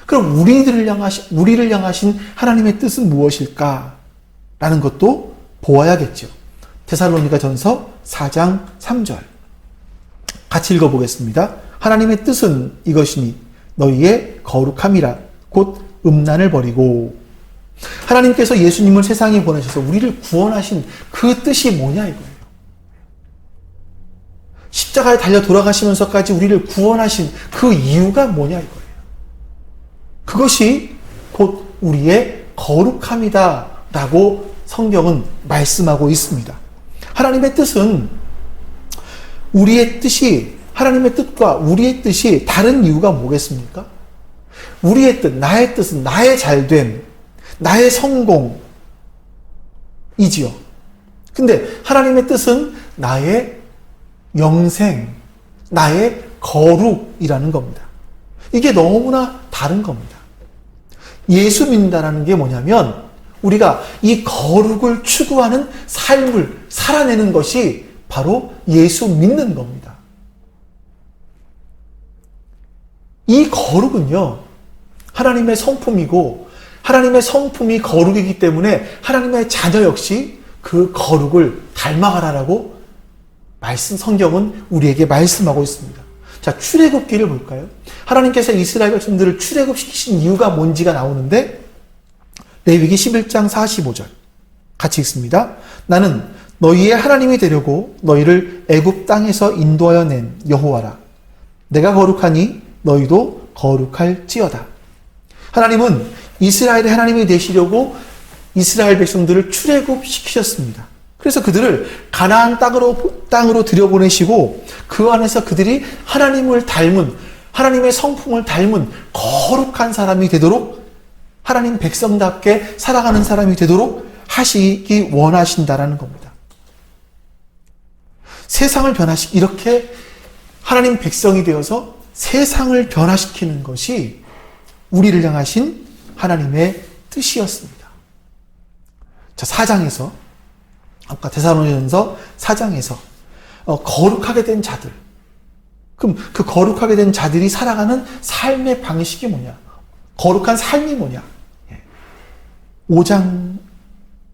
그럼 우리를 향하신 하나님의 뜻은 무엇일까? 라는 것도 보아야겠죠. 데살로니가 전서 4장 3절. 같이 읽어보겠습니다. 하나님의 뜻은 이것이니 너희의 거룩함이라 곧 음란을 버리고. 하나님께서 예수님을 세상에 보내셔서 우리를 구원하신 그 뜻이 뭐냐 이거예요. 십자가에 달려 돌아가시면서까지 우리를 구원하신 그 이유가 뭐냐 이거예요. 그것이 곧 우리의 거룩함이다 라고 성경은 말씀하고 있습니다. 하나님의 뜻은, 하나님의 뜻과 우리의 뜻이 다른 이유가 뭐겠습니까? 우리의 뜻, 나의 뜻은 나의 잘됨, 나의 성공이지요. 근데 하나님의 뜻은 나의 영생, 나의 거룩이라는 겁니다. 이게 너무나 다른 겁니다. 예수 믿는다는 게 뭐냐면, 우리가 이 거룩을 추구하는 삶을 살아내는 것이 바로 예수 믿는 겁니다. 이 거룩은요, 하나님의 성품이고, 하나님의 성품이 거룩이기 때문에 하나님의 자녀 역시 그 거룩을 닮아가라라고 성경은 우리에게 말씀하고 있습니다. 자, 출애굽기를 볼까요? 하나님께서 이스라엘 백성들을 출애굽시키신 이유가 뭔지가 나오는데, 레위기 11장 45절 같이 읽습니다. 나는 너희의 하나님이 되려고 너희를 애굽 땅에서 인도하여 낸 여호와라. 내가 거룩하니 너희도 거룩할지어다. 하나님은 이스라엘의 하나님이 되시려고 이스라엘 백성들을 출애굽시키셨습니다. 그래서 그들을 가나안 땅으로 들여보내시고 그 안에서 그들이 하나님을 닮은, 하나님의 성품을 닮은 거룩한 사람이 되도록, 하나님 백성답게 살아가는 사람이 되도록 하시기 원하신다라는 겁니다. 세상을 이렇게 하나님 백성이 되어서 세상을 변화시키는 것이 우리를 향하신 하나님의 뜻이었습니다. 자, 4장에서, 아까 데살로니가전서 4장에서 거룩하게 된 자들, 그럼 그 거룩하게 된 자들이 살아가는 삶의 방식이 뭐냐? 거룩한 삶이 뭐냐? 5장에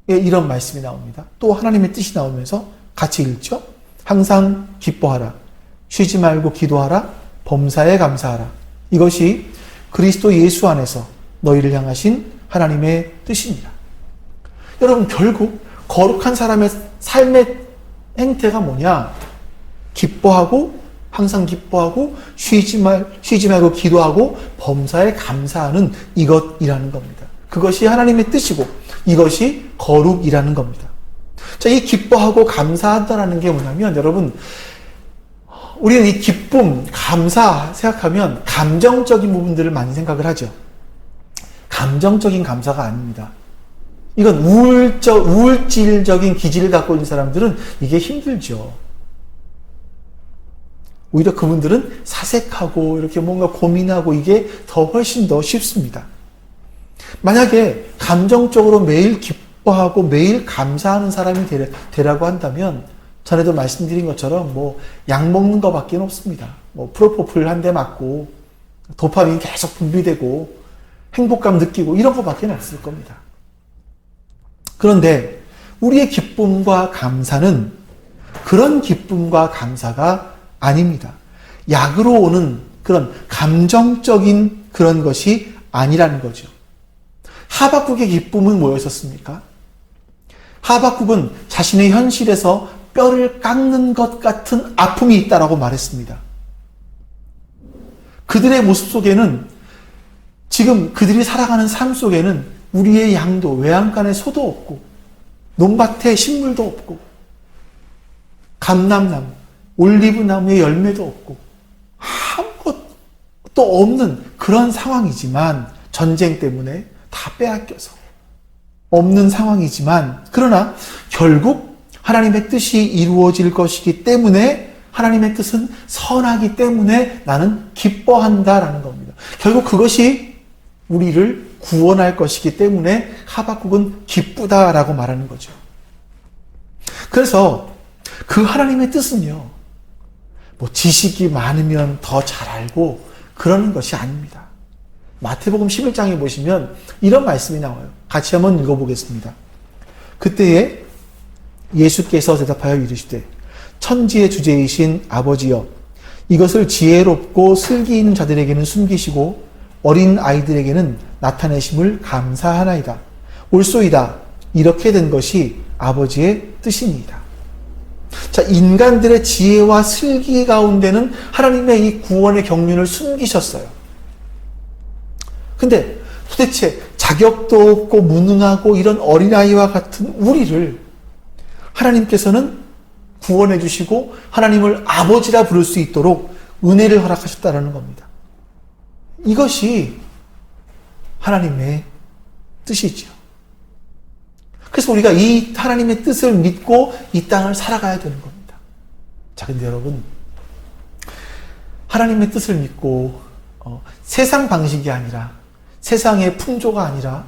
이런 말씀이 나옵니다. 또 하나님의 뜻이 나오면서 같이 읽죠. 항상 기뻐하라. 쉬지 말고 기도하라. 범사에 감사하라. 이것이 그리스도 예수 안에서 너희를 향하신 하나님의 뜻입니다. 여러분, 결국 거룩한 사람의 삶의 행태가 뭐냐? 기뻐하고, 항상 기뻐하고, 쉬지 말고 기도하고, 범사에 감사하는 이것이라는 겁니다. 그것이 하나님의 뜻이고, 이것이 거룩이라는 겁니다. 자, 이 기뻐하고 감사한다라는 게 뭐냐면, 여러분, 우리는 이 기쁨, 감사 생각하면 감정적인 부분들을 많이 생각을 하죠. 감정적인 감사가 아닙니다. 이건 우울질적인 기질을 갖고 있는 사람들은 이게 힘들죠. 오히려 그분들은 사색하고 이렇게 뭔가 고민하고 이게 훨씬 더 쉽습니다. 만약에 감정적으로 매일 기뻐하고 매일 감사하는 사람이 되라고 한다면, 전에도 말씀드린 것처럼 약 먹는 것밖에 없습니다. 프로포폴 한 대 맞고 도파민이 계속 분비되고 행복감 느끼고 이런 것밖에 없을 겁니다. 그런데 우리의 기쁨과 감사는 그런 기쁨과 감사가 아닙니다. 약으로 오는 그런 감정적인 그런 것이 아니라는 거죠. 하박국의 기쁨은 뭐였었습니까? 하박국은 자신의 현실에서 뼈를 깎는 것 같은 아픔이 있다라고 말했습니다. 그들의 모습 속에는, 지금 그들이 살아가는 삶 속에는 우리의 양도, 외양간에 소도 없고, 논밭에 식물도 없고, 감람나무, 올리브나무의 열매도 없고, 아무것도 없는 그런 상황이지만, 전쟁 때문에 다 빼앗겨서 없는 상황이지만, 그러나 결국 하나님의 뜻이 이루어질 것이기 때문에, 하나님의 뜻은 선하기 때문에 나는 기뻐한다라는 겁니다. 결국 그것이 우리를 구원할 것이기 때문에 하박국은 기쁘다라고 말하는 거죠. 그래서 그 하나님의 뜻은요, 지식이 많으면 더 잘 알고 그러는 것이 아닙니다. 마태복음 11장에 보시면 이런 말씀이 나와요. 같이 한번 읽어보겠습니다. 그때에 예수께서 대답하여 이르시되, 천지의 주제이신 아버지여, 이것을 지혜롭고 슬기 있는 자들에게는 숨기시고 어린 아이들에게는 나타내심을 감사하나이다. 옳소이다. 이렇게 된 것이 아버지의 뜻이니이다. 자, 인간들의 지혜와 슬기 가운데는 하나님의 이 구원의 경륜을 숨기셨어요. 근데 도대체 자격도 없고 무능하고 이런 어린아이와 같은 우리를 하나님께서는 구원해 주시고 하나님을 아버지라 부를 수 있도록 은혜를 허락하셨다는 겁니다. 이것이 하나님의 뜻이죠. 그래서 우리가 이 하나님의 뜻을 믿고 이 땅을 살아가야 되는 겁니다. 자, 근데 여러분, 하나님의 뜻을 믿고 세상 방식이 아니라, 세상의 풍조가 아니라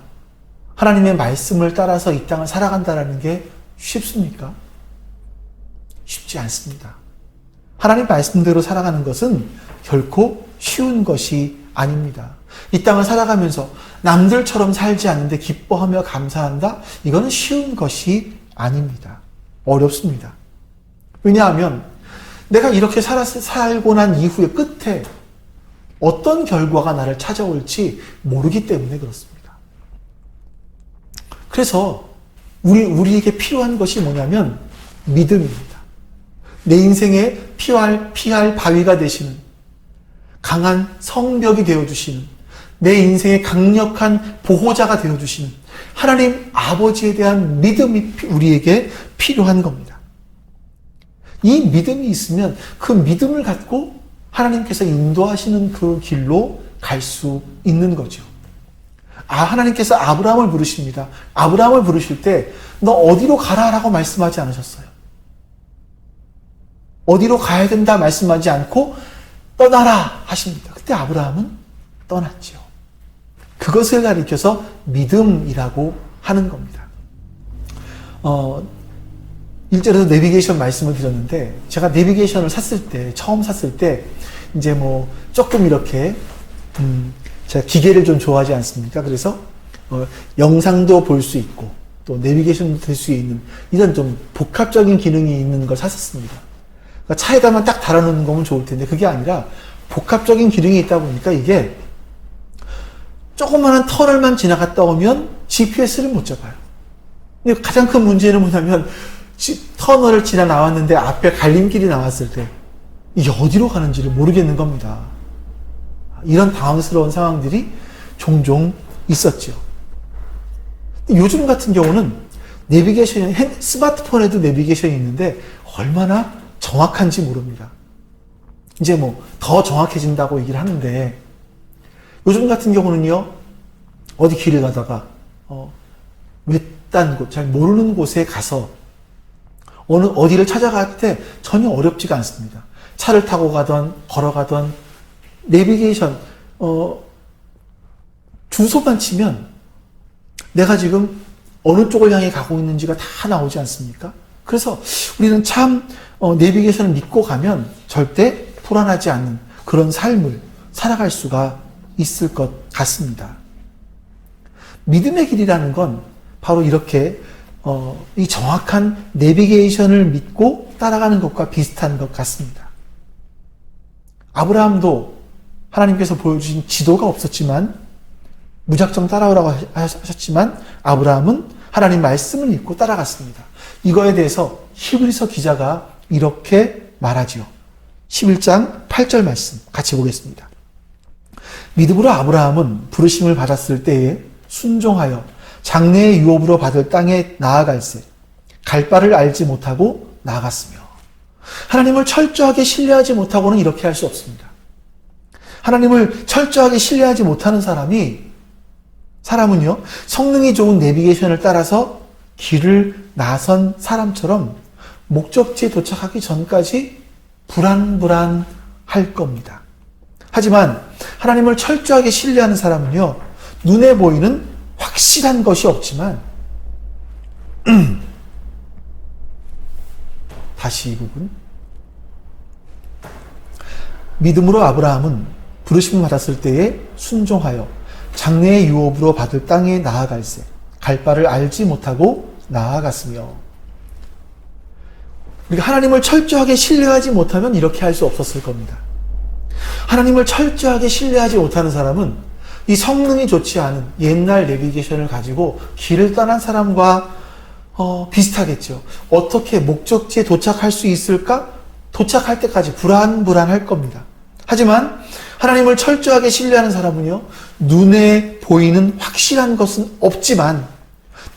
하나님의 말씀을 따라서 이 땅을 살아간다는 게 쉽습니까? 쉽지 않습니다. 하나님 말씀대로 살아가는 것은 결코 쉬운 것이 아닙니다. 이 땅을 살아가면서 남들처럼 살지 않는데 기뻐하며 감사한다? 이거는 쉬운 것이 아닙니다. 어렵습니다. 왜냐하면 내가 이렇게 살고 난 이후의 끝에 어떤 결과가 나를 찾아올지 모르기 때문에 그렇습니다. 그래서 우리에게 필요한 것이 뭐냐면 믿음입니다. 내 인생에 피할 바위가 되시는, 강한 성벽이 되어주시는, 내 인생의 강력한 보호자가 되어주신 하나님 아버지에 대한 믿음이 우리에게 필요한 겁니다. 이 믿음이 있으면 그 믿음을 갖고 하나님께서 인도하시는 그 길로 갈 수 있는 거죠. 하나님께서 아브라함을 부르십니다. 아브라함을 부르실 때 너 어디로 가라라고 말씀하지 않으셨어요. 어디로 가야 된다 말씀하지 않고 떠나라 하십니다. 그때 아브라함은 떠났죠. 그것을 가리켜서 믿음이라고 하는 겁니다. 1절에서 내비게이션 말씀을 드렸는데, 제가 내비게이션을 처음 샀을 때, 이제 뭐, 조금 이렇게, 제가 기계를 좀 좋아하지 않습니까? 그래서, 영상도 볼 수 있고, 또 내비게이션도 될 수 있는, 이런 좀 복합적인 기능이 있는 걸 샀었습니다. 그러니까 차에다만 딱 달아놓는 거면 좋을 텐데, 그게 아니라, 복합적인 기능이 있다 보니까 이게, 조그마한 터널만 지나갔다 오면 GPS를 못 잡아요. 근데 가장 큰 문제는 뭐냐면, 터널을 지나 나왔는데 앞에 갈림길이 나왔을 때 이게 어디로 가는지를 모르겠는 겁니다. 이런 당황스러운 상황들이 종종 있었죠. 요즘 같은 경우는 스마트폰에도 내비게이션이 있는데 얼마나 정확한지 모릅니다. 이제 뭐 더 정확해진다고 얘기를 하는데, 요즘 같은 경우는요, 어디 길을 가다가 외딴 곳, 잘 모르는 곳에 가서 어디를 찾아갈 때 전혀 어렵지가 않습니다. 차를 타고 가던 걸어가던 내비게이션 주소만 치면 내가 지금 어느 쪽을 향해 가고 있는지가 다 나오지 않습니까? 그래서 우리는 참 내비게이션을 믿고 가면 절대 불안하지 않는 그런 삶을 살아갈 수가 있을 것 같습니다. 믿음의 길이라는 건 바로 이렇게 이 정확한 내비게이션을 믿고 따라가는 것과 비슷한 것 같습니다. 아브라함도 하나님께서 보여주신 지도가 없었지만, 무작정 따라오라고 하셨지만 아브라함은 하나님 말씀을 믿고 따라갔습니다. 이거에 대해서 히브리서 기자가 이렇게 말하지요. 11장 8절 말씀 같이 보겠습니다. 믿음으로 아브라함은 부르심을 받았을 때에 순종하여 장래의 유업으로 받을 땅에 나아갈새 갈 바를 알지 못하고 나아갔으며, 하나님을 철저하게 신뢰하지 못하고는 이렇게 할 수 없습니다. 하나님을 철저하게 신뢰하지 못하는 사람은요, 성능이 좋은 내비게이션을 따라서 길을 나선 사람처럼 목적지에 도착하기 전까지 불안할 겁니다. 하지만 하나님을 철저하게 신뢰하는 사람은요, 눈에 보이는 확실한 것이 없지만, 다시 이 부분. 믿음으로 아브라함은 부르심을 받았을 때에 순종하여 장래의 유업으로 받을 땅에 나아갈새 갈 바를 알지 못하고 나아갔으며, 우리가 하나님을 철저하게 신뢰하지 못하면 이렇게 할 수 없었을 겁니다. 하나님을 철저하게 신뢰하지 못하는 사람은 이 성능이 좋지 않은 옛날 내비게이션을 가지고 길을 떠난 사람과 비슷하겠죠. 어떻게 목적지에 도착할 수 있을까? 도착할 때까지 불안할 겁니다. 하지만 하나님을 철저하게 신뢰하는 사람은요, 눈에 보이는 확실한 것은 없지만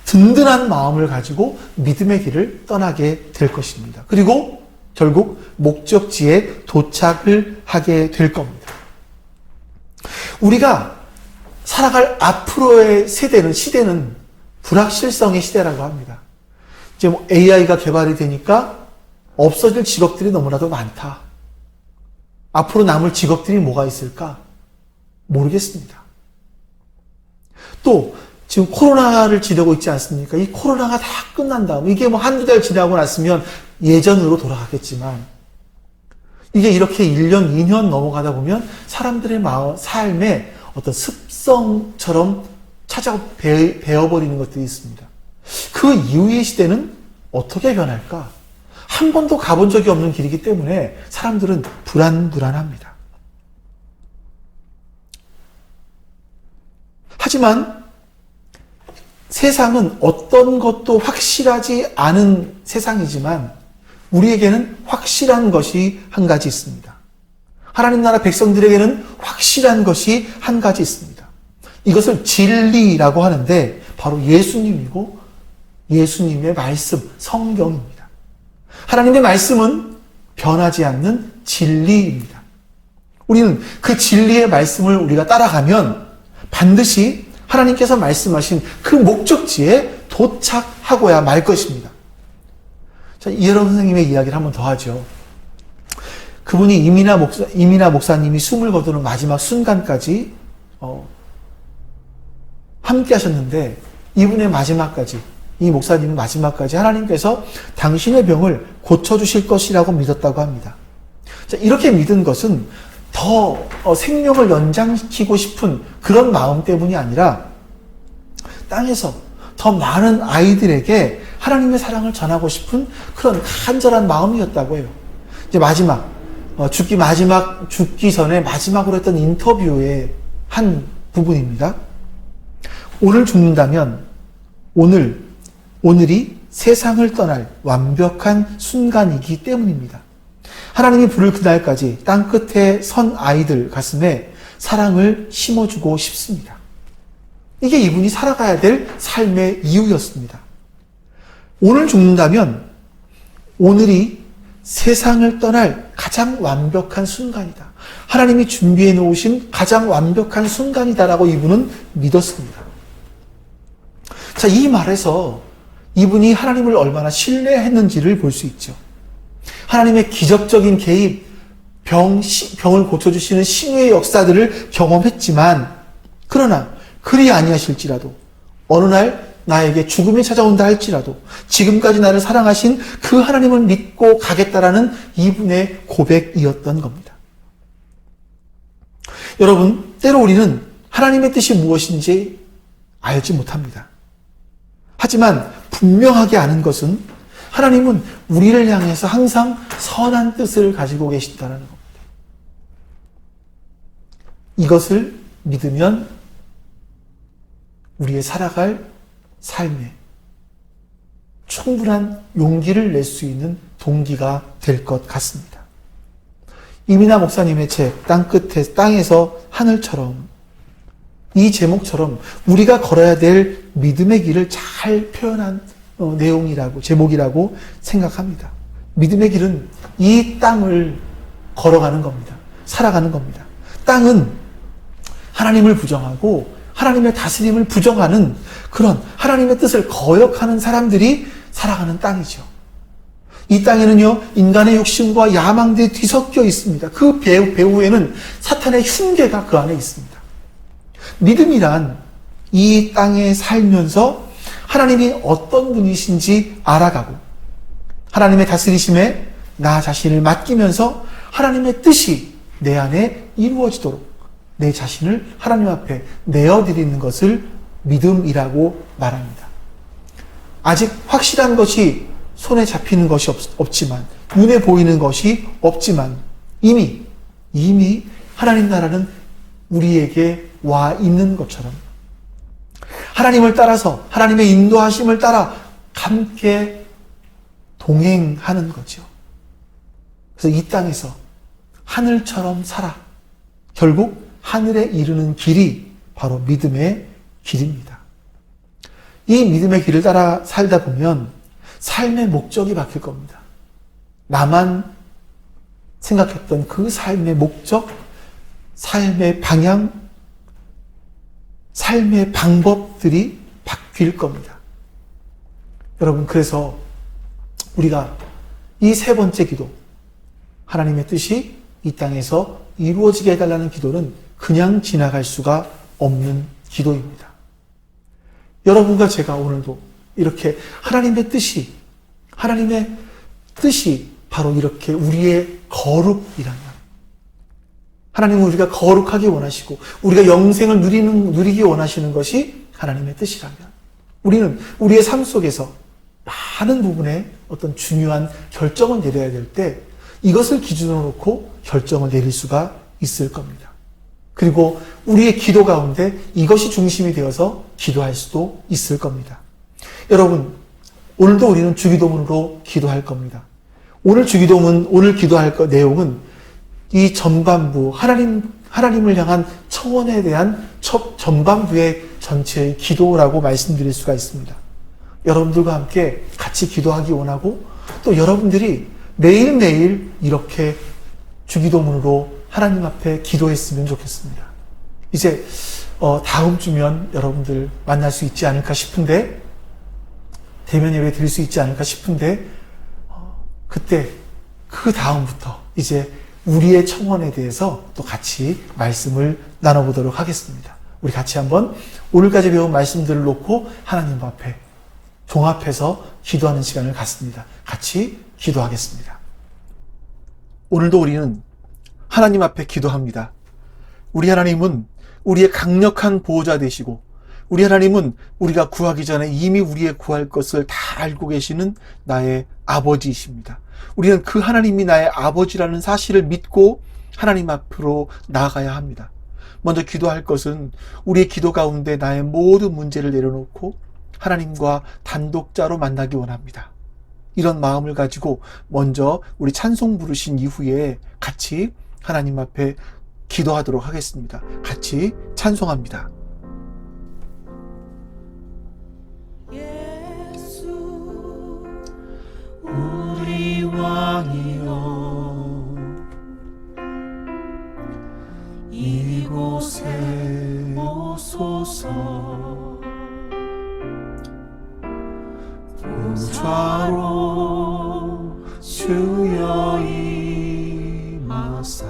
든든한 마음을 가지고 믿음의 길을 떠나게 될 것입니다. 그리고 결국 목적지에 도착을 하게 될 겁니다. 우리가 살아갈 앞으로의 시대는 불확실성의 시대라고 합니다. 이제 뭐 AI가 개발이 되니까 없어질 직업들이 너무나도 많다. 앞으로 남을 직업들이 뭐가 있을까? 모르겠습니다. 또 지금 코로나를 지내고 있지 않습니까? 이 코로나가 다 끝난 다음, 이게 뭐 한두 달 지나고 났으면 예전으로 돌아가겠지만, 이게 이렇게 1년, 2년 넘어가다 보면 사람들의 삶에 어떤 습성처럼 배어버리는 것들이 있습니다. 그 이후의 시대는 어떻게 변할까? 한 번도 가본 적이 없는 길이기 때문에 사람들은 불안합니다. 하지만 세상은 어떤 것도 확실하지 않은 세상이지만 우리에게는 확실한 것이 한 가지 있습니다. 하나님 나라 백성들에게는 확실한 것이 한 가지 있습니다. 이것을 진리라고 하는데 바로 예수님이고 예수님의 말씀, 성경입니다. 하나님의 말씀은 변하지 않는 진리입니다. 우리는 그 진리의 말씀을 우리가 따라가면 반드시 하나님께서 말씀하신 그 목적지에 도착하고야 말 것입니다. 자, 이해론 선생님의 이야기를 한번 더 하죠. 그분이 이민아 목사님이 숨을 거두는 마지막 순간까지 함께 하셨는데 이분의 마지막까지, 이 목사님은 마지막까지 하나님께서 당신의 병을 고쳐주실 것이라고 믿었다고 합니다. 자, 이렇게 믿은 것은 더 생명을 연장시키고 싶은 그런 마음 때문이 아니라 땅에서 더 많은 아이들에게 하나님의 사랑을 전하고 싶은 그런 간절한 마음이었다고 해요. 이제 죽기 전에 마지막으로 했던 인터뷰의 한 부분입니다. 오늘 죽는다면 오늘이 세상을 떠날 완벽한 순간이기 때문입니다. 하나님이 부를 그날까지 땅끝에 선 아이들 가슴에 사랑을 심어주고 싶습니다. 이게 이분이 살아가야 될 삶의 이유였습니다. 오늘 죽는다면 오늘이 세상을 떠날 가장 완벽한 순간이다. 하나님이 준비해 놓으신 가장 완벽한 순간이다라고 이분은 믿었습니다. 자, 이 말에서 이분이 하나님을 얼마나 신뢰했는지를 볼 수 있죠. 하나님의 기적적인 개입, 병을 고쳐주시는 신의 역사들을 경험했지만, 그러나 그리 아니하실지라도 어느 날 나에게 죽음이 찾아온다 할지라도 지금까지 나를 사랑하신 그 하나님을 믿고 가겠다라는 이분의 고백이었던 겁니다. 여러분, 때로 우리는 하나님의 뜻이 무엇인지 알지 못합니다. 하지만 분명하게 아는 것은 하나님은 우리를 향해서 항상 선한 뜻을 가지고 계신다는 겁니다. 이것을 믿으면 우리의 살아갈 삶에 충분한 용기를 낼 수 있는 동기가 될 것 같습니다. 이민아 목사님의 책 땅에서 하늘처럼, 이 제목처럼 우리가 걸어야 될 믿음의 길을 잘 표현한 제목이라고 생각합니다. 믿음의 길은 이 땅을 걸어가는 겁니다. 살아가는 겁니다. 땅은 하나님을 부정하고 하나님의 다스림을 부정하는 그런 하나님의 뜻을 거역하는 사람들이 살아가는 땅이죠. 이 땅에는요, 인간의 욕심과 야망들이 뒤섞여 있습니다. 그 배후에는 사탄의 흉계가 그 안에 있습니다. 믿음이란 이 땅에 살면서 하나님이 어떤 분이신지 알아가고 하나님의 다스리심에 나 자신을 맡기면서 하나님의 뜻이 내 안에 이루어지도록 내 자신을 하나님 앞에 내어드리는 것을 믿음이라고 말합니다. 아직 확실한 것이 손에 잡히는 것이 없지만, 눈에 보이는 것이 없지만 이미 하나님 나라는 우리에게 와 있는 것처럼 하나님을 따라서 하나님의 인도하심을 따라 함께 동행하는 거죠. 그래서 이 땅에서 하늘처럼 살아 결국 하늘에 이르는 길이 바로 믿음의 길입니다. 이 믿음의 길을 따라 살다 보면 삶의 목적이 바뀔 겁니다. 나만 생각했던 그 삶의 목적, 삶의 방향, 삶의 방법들이 바뀔 겁니다. 여러분, 그래서 우리가 이 세 번째 기도, 하나님의 뜻이 이 땅에서 이루어지게 해달라는 기도는 그냥 지나갈 수가 없는 기도입니다. 여러분과 제가 오늘도 이렇게 하나님의 뜻이 바로 이렇게 우리의 거룩이라면, 하나님은 우리가 거룩하게 원하시고 우리가 영생을 누리기 원하시는 것이 하나님의 뜻이라면, 우리는 우리의 삶 속에서 많은 부분에 어떤 중요한 결정을 내려야 될 때 이것을 기준으로 놓고 결정을 내릴 수가 있을 겁니다. 그리고 우리의 기도 가운데 이것이 중심이 되어서 기도할 수도 있을 겁니다. 여러분, 오늘도 우리는 주기도문으로 기도할 겁니다. 오늘 기도할 내용은 이 전반부, 하나님을 향한 청원에 대한 전반부의 전체의 기도라고 말씀드릴 수가 있습니다. 여러분들과 함께 같이 기도하기 원하고, 또 여러분들이 매일매일 이렇게 주기도문으로 하나님 앞에 기도했으면 좋겠습니다. 이제 다음 주면 여러분들 만날 수 있지 않을까 싶은데, 대면 예배 드릴 수 있지 않을까 싶은데, 그때 그 다음부터 이제 우리의 청원에 대해서 또 같이 말씀을 나눠보도록 하겠습니다. 우리 같이 한번 오늘까지 배운 말씀들을 놓고 하나님 앞에 종합해서 기도하는 시간을 갖습니다. 같이 기도하겠습니다. 오늘도 우리는 하나님 앞에 기도합니다. 우리 하나님은 우리의 강력한 보호자 되시고, 우리 하나님은 우리가 구하기 전에 이미 우리의 구할 것을 다 알고 계시는 나의 아버지이십니다. 우리는 그 하나님이 나의 아버지라는 사실을 믿고 하나님 앞으로 나아가야 합니다. 먼저 기도할 것은 우리의 기도 가운데 나의 모든 문제를 내려놓고 하나님과 단독자로 만나기 원합니다. 이런 마음을 가지고 먼저 우리 찬송 부르신 이후에 같이 하나님 앞에 기도하도록 하겠습니다. 같이 찬송합니다. 우리 왕이여 이곳에 오소서 보좌로 주여 임하사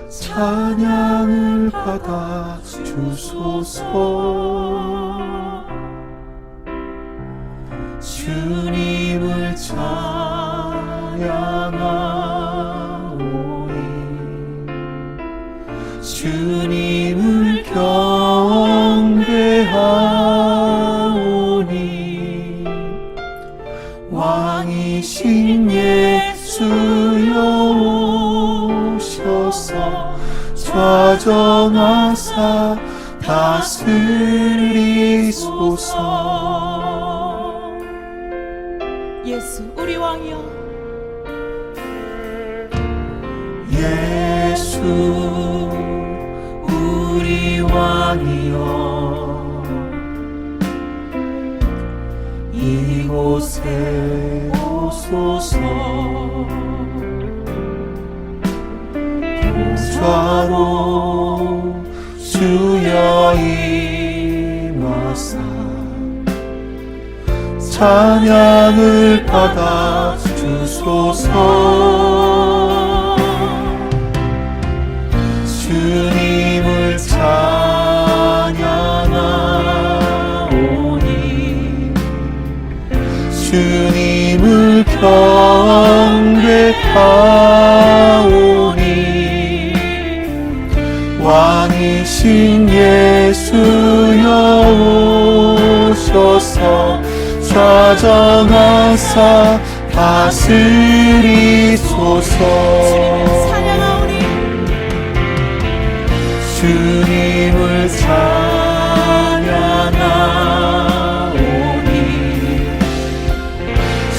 찬양을 받아 주소서 주님을 찬양하오니 주님을 경배하오니 왕이신 예수여 오셔서 좌정하사 다스리소서. 예수 우리 왕이여 예수 우리 왕이여 이곳에 오소서 보좌로 주여 임하사 찬양을 받아 주소서 주님을 찬양하오니 주님을 경배하오니 왕이신 예수여 오셔서 좌정하사 다스리소서. 주님을 찬양하오니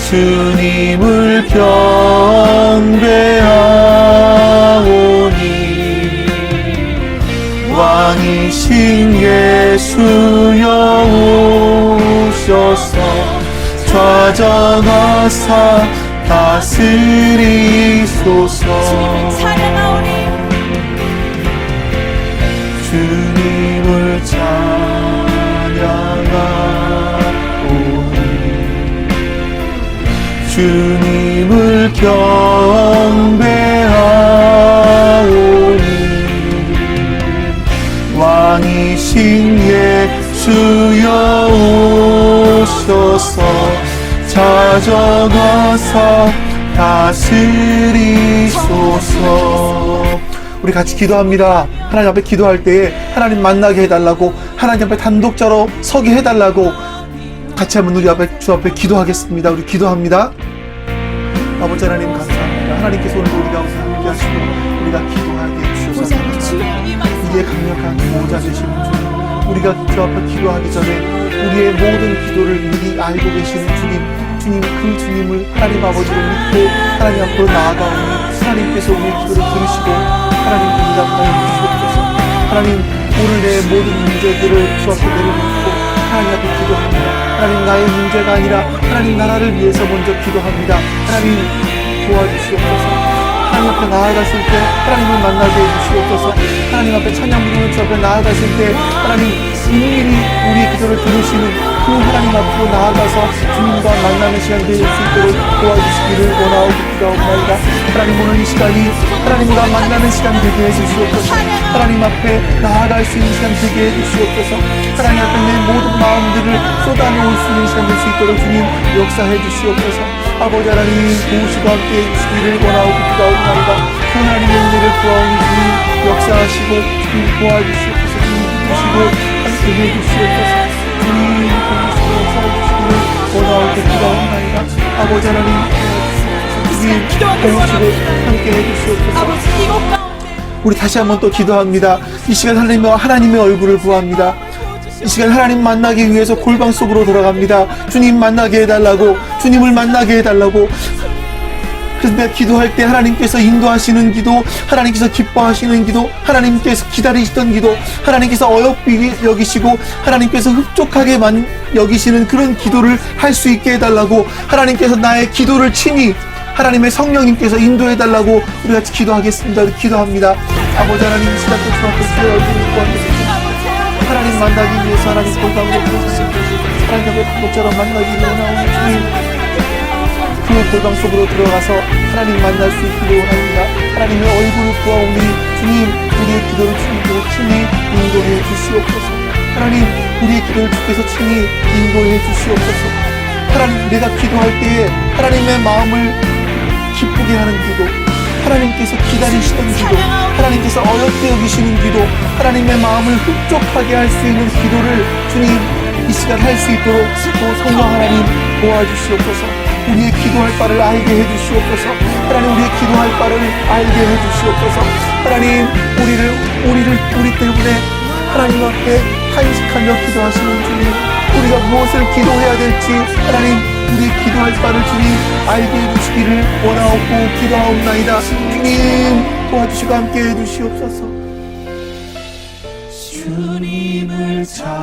주님을 경배하오니 왕이신 예수여 오셔서 좌정하사 다스리소서. 주님을 찬양하오니 주님을 경배하오니 왕이신 예수여 오셔서 좌정하사 다스리소서. 우리 같이 기도합니다. 하나님 앞에 기도할 때에 하나님 만나게 해달라고, 하나님 앞에 단독자로 서게 해달라고 같이 한번 우리 앞에 주 앞에 기도하겠습니다. 우리 기도합니다. 아버지 하나님 감사합니다. 하나님께서 오늘 우리 가운데 함께 하시고 우리가 기도하게 해주셔서 감사합니다. 우리의 강력한 보호자 되시는 주님, 우리가 주 앞에 기도하기 전에 우리의 모든 기도를 미리 알고 계시는 주님, 주님, 그 주님을 하나님 아버지로 믿고 하나님 앞으로 나아가오니 하나님께서 우리의 기도를 들으시고 하나님 응답하여 주시옵소서. 하나님, 오늘 내 모든 문제들을 주 앞에 내려놓고 하나님 앞에 기도합니다. 하나님, 나의 문제가 아니라 하나님 나라를 위해서 먼저 기도합니다. 하나님 도와주시옵소서. 하나님 앞에 나아갔을 때 하나님을 만나게 해주시옵소서. 하나님 앞에 찬양 부르는 주 앞에 나아갔을 때 하나님 은밀히 우리의 기도를 들으시는 그 하나님 앞으로 나아가서 주님과 만나는 시간 될 수 있도록 도와주시기를 원하고 기도하옵나이다. 하나님, 오늘 이 시간이 하나님과 만나는 시간 되게 해주시옵소서. 하나님 앞에 나아갈 수 있는 시간 되게 해주시옵소서. 하나님 앞에 내 모든 마음들을 쏟아놓을 수 있는 시간 될 수 있도록 주님 역사해 주시옵소서. 아버지 하나님, 도우시고 함께 해주시기를 원하고 기도하옵나이다. 그 하나님의 은혜를 구하오니 주님 역사하시고 주님 도와주시옵소서. 주님 붙으시고 함께 해주시옵소서. 주님 도우시고 역사해 주시기를 원하고 기도하옵나이다. 아버지 하나님, 주님 도우시고 함께 해주시옵소서. 우리 다시 한번 또 기도합니다. 이 시간 하나님의 얼굴을 구합니다. 이 시간 하나님 만나기 위해서 골방 속으로 들어갑니다. 주님 만나게 해달라고, 주님을 만나게 해달라고. 그래서 내가 기도할 때 하나님께서 인도하시는 기도, 하나님께서 기뻐하시는 기도, 하나님께서 기다리시던 기도, 하나님께서 어여삐 여기시고 하나님께서 흡족하게 여기시는 그런 기도를 할 수 있게 해달라고, 하나님께서 나의 기도를 친히 하나님의 성령님께서 인도해달라고 우리 같이 기도하겠습니다. 기도합니다. 아버지 하나님, 이 시간 또 주 앞에 주의 얼굴을 구합니다. 하나님 만나기 위해서 하나님 골방으로 들어오셔서 하나님의 방법처럼 만나기 원하오니 주님, 그 골방 속으로 들어가서 하나님 만날 수 있기를 원합니다. 하나님의 얼굴을 구하오니 주님, 우리의 기도를 주님께서 친히 인도해 주시옵소서. 하나님, 우리의 기도를 주께서 친히 인도해 주시옵소서. 하나님, 내가 기도할 때에 하나님의 마음을 기쁘게 하는 기도, 하나님께서 기다리시던 기도, 하나님께서 어렵게 여기시는 기도, 하나님의 마음을 흡족하게 할 수 있는 기도를 주님 이 시간 할 수 있도록 또 성령 하나님 도와주시옵소서. 우리의 기도할 바를 알게 해주시옵소서. 하나님, 우리의 기도할 바를 알게 해주시옵소서. 하나님, 우리 때문에 하나님 앞에 탄식하며 기도하시는 주님, 우리가 무엇을 기도해야 될지 하나님, 우리 기도할 바를 주님 알게 해주시기를 원하옵고 기도하옵나이다. 주님 도와주시고 함께 해주시옵소서. 주님을 찬양하오니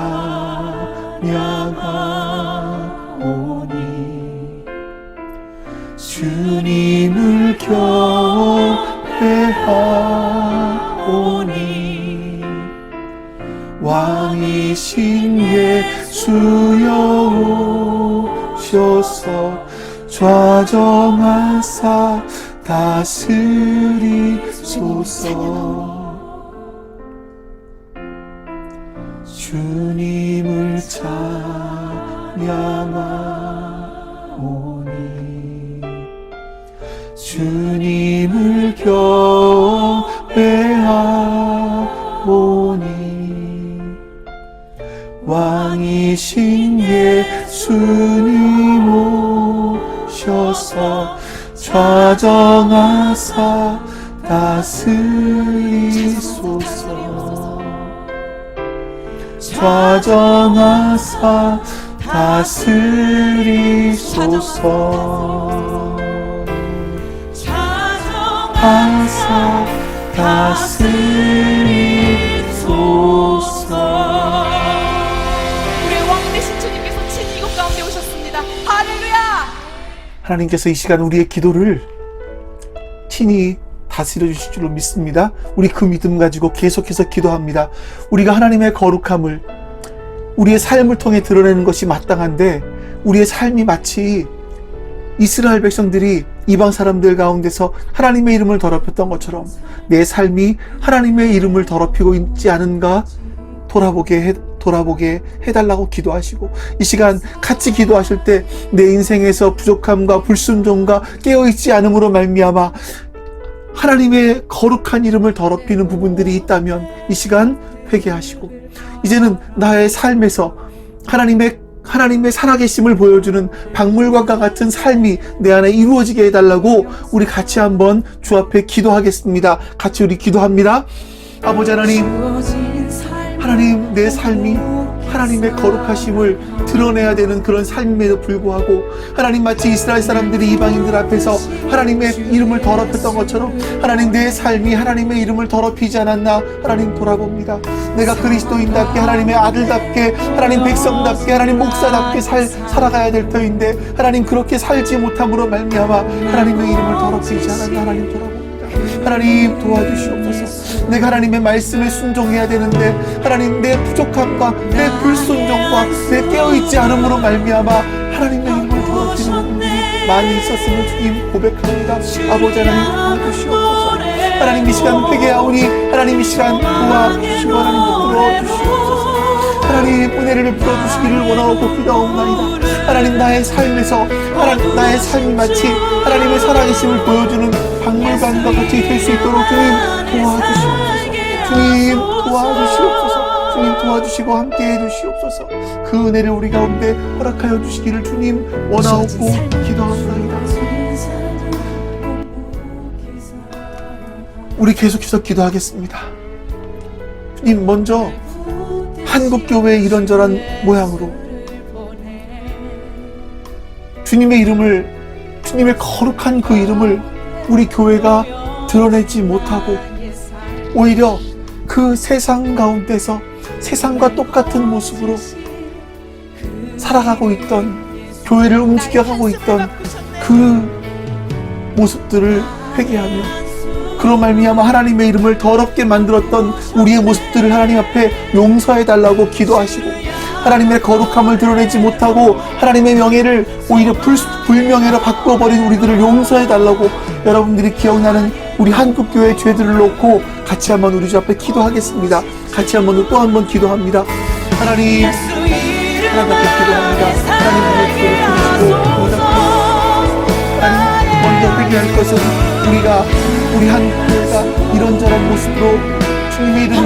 주님을 경배하오니 왕이신 예수여 오셔서 좌정하사 다스리소서. 주님을 찬양하오니 주님을 경배하오니 왕이신 예수님 오셔서 좌정하사 다스리소서. 좌정하사 다스리소서. 좌정하사 다스리소서. 우리의 왕 되신 주님께서 친히 이곳 가운데 오셨습니다. 할렐루야. 하나님께서 이 시간 우리의 기도를 친히 다스려 주실 줄로 믿습니다. 우리 그 믿음 가지고 계속해서 기도합니다. 우리가 하나님의 거룩함을 우리의 삶을 통해 드러내는 것이 마땅한데, 우리의 삶이 마치 이스라엘 백성들이 이방 사람들 가운데서 하나님의 이름을 더럽혔던 것처럼 내 삶이 하나님의 이름을 더럽히고 있지 않은가 돌아보게 해달라고 기도하시고, 이 시간 같이 기도하실 때 내 인생에서 부족함과 불순종과 깨어있지 않음으로 말미암아 하나님의 거룩한 이름을 더럽히는 부분들이 있다면 이 시간 회개하시고, 이제는 나의 삶에서 하나님의 살아계심을 보여주는 박물관과 같은 삶이 내 안에 이루어지게 해달라고 우리 같이 한번 주 앞에 기도하겠습니다. 같이 우리 기도합니다. 아버지 하나님, 내 삶이 하나님의 거룩하심을 드러내야 되는 그런 삶임에도 불구하고 하나님 마치 이스라엘 사람들이 이방인들 앞에서 하나님의 이름을 더럽혔던 것처럼 하나님 내 삶이 하나님의 이름을 더럽히지 않았나 하나님 돌아봅니다. 내가 그리스도인답게 하나님의 아들답게 하나님 백성답게 하나님 목사답게 살아가야 될 터인데 하나님 그렇게 살지 못함으로 말미암아 하나님의 이름을 더럽히지 않았나 하나님 돌아봅니다. 하나님 도와주시옵소서. 내가 하나님의 말씀에 순종해야 되는데 하나님 내 부족함과 내 불순종과 내 깨어있지 않음으로 말미암아 하나님의 이름을 더럽히는 일이 많이 있었음을 주님 고백합니다. 아버지 하나님 도와주시옵소서. 하나님 이 시간 회개하오니 하나님 이 시간 도와주시고 하나님 불러주시옵소서. 하나님 은혜를 풀어주시기를 원하고 기도하옵나이다. 하나님 나의 삶에서 하나님 나의 삶이 마치 하나님의 살아계심을 보여주는 박물관과 같이 될 수 있도록 주님 도와주시옵소서. 주님 도와주시옵소서. 주님 도와주시고 함께해 주시옵소서. 그 은혜를 우리 가운데 허락하여 주시기를 주님 원하옵고 기도하옵나이다. 우리 계속해서 기도하겠습니다. 주님 먼저 한국교회의 이런저런 모양으로 주님의 이름을 주님의 거룩한 그 이름을 우리 교회가 드러내지 못하고 오히려 그 세상 가운데서 세상과 똑같은 모습으로 살아가고 있던 교회를 움직여가고 있던 그 모습들을 회개하며 그로 말미암아 하나님의 이름을 더럽게 만들었던 우리의 모습들을 하나님 앞에 용서해달라고 기도하시고 하나님의 거룩함을 드러내지 못하고 하나님의 명예를 오히려 불명예로 바꾸어버린 우리들을 용서해달라고 여러분들이 기억나는 우리 한국교회의 죄들을 놓고 같이 한번 우리 주 앞에 기도하겠습니다. 같이 한번 또 한번 기도합니다. 하나님 앞에 기도합니다. 하나님 기도를 들으시고 하나님 먼저 회개할 것은 우리 한국교회가 이런저런 모습으로 주님의 이름을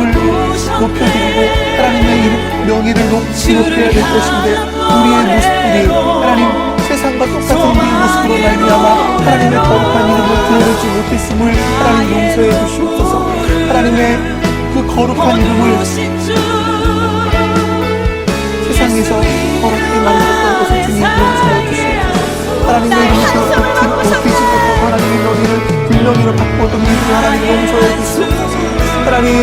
높여드리고 하나님의 이름 명예를 높여야 될 것인데 우리의 모습들이 하나님 세상과 똑같은 우리의 모습으로 말미암아 하나님의 거룩한 이름을 드러내지 못했음을 하나님 용서해 주시옵소서. 하나님의 그 거룩한 이름을 세상에서 거룩하게 만들었던 것을 주님 용서해 주시옵소서. 하나님의 이름을 높이지 못하고 하나님의 명예를 불명예로 바꾸었던 우리를 하나님 용서해 주시옵소서. 하나님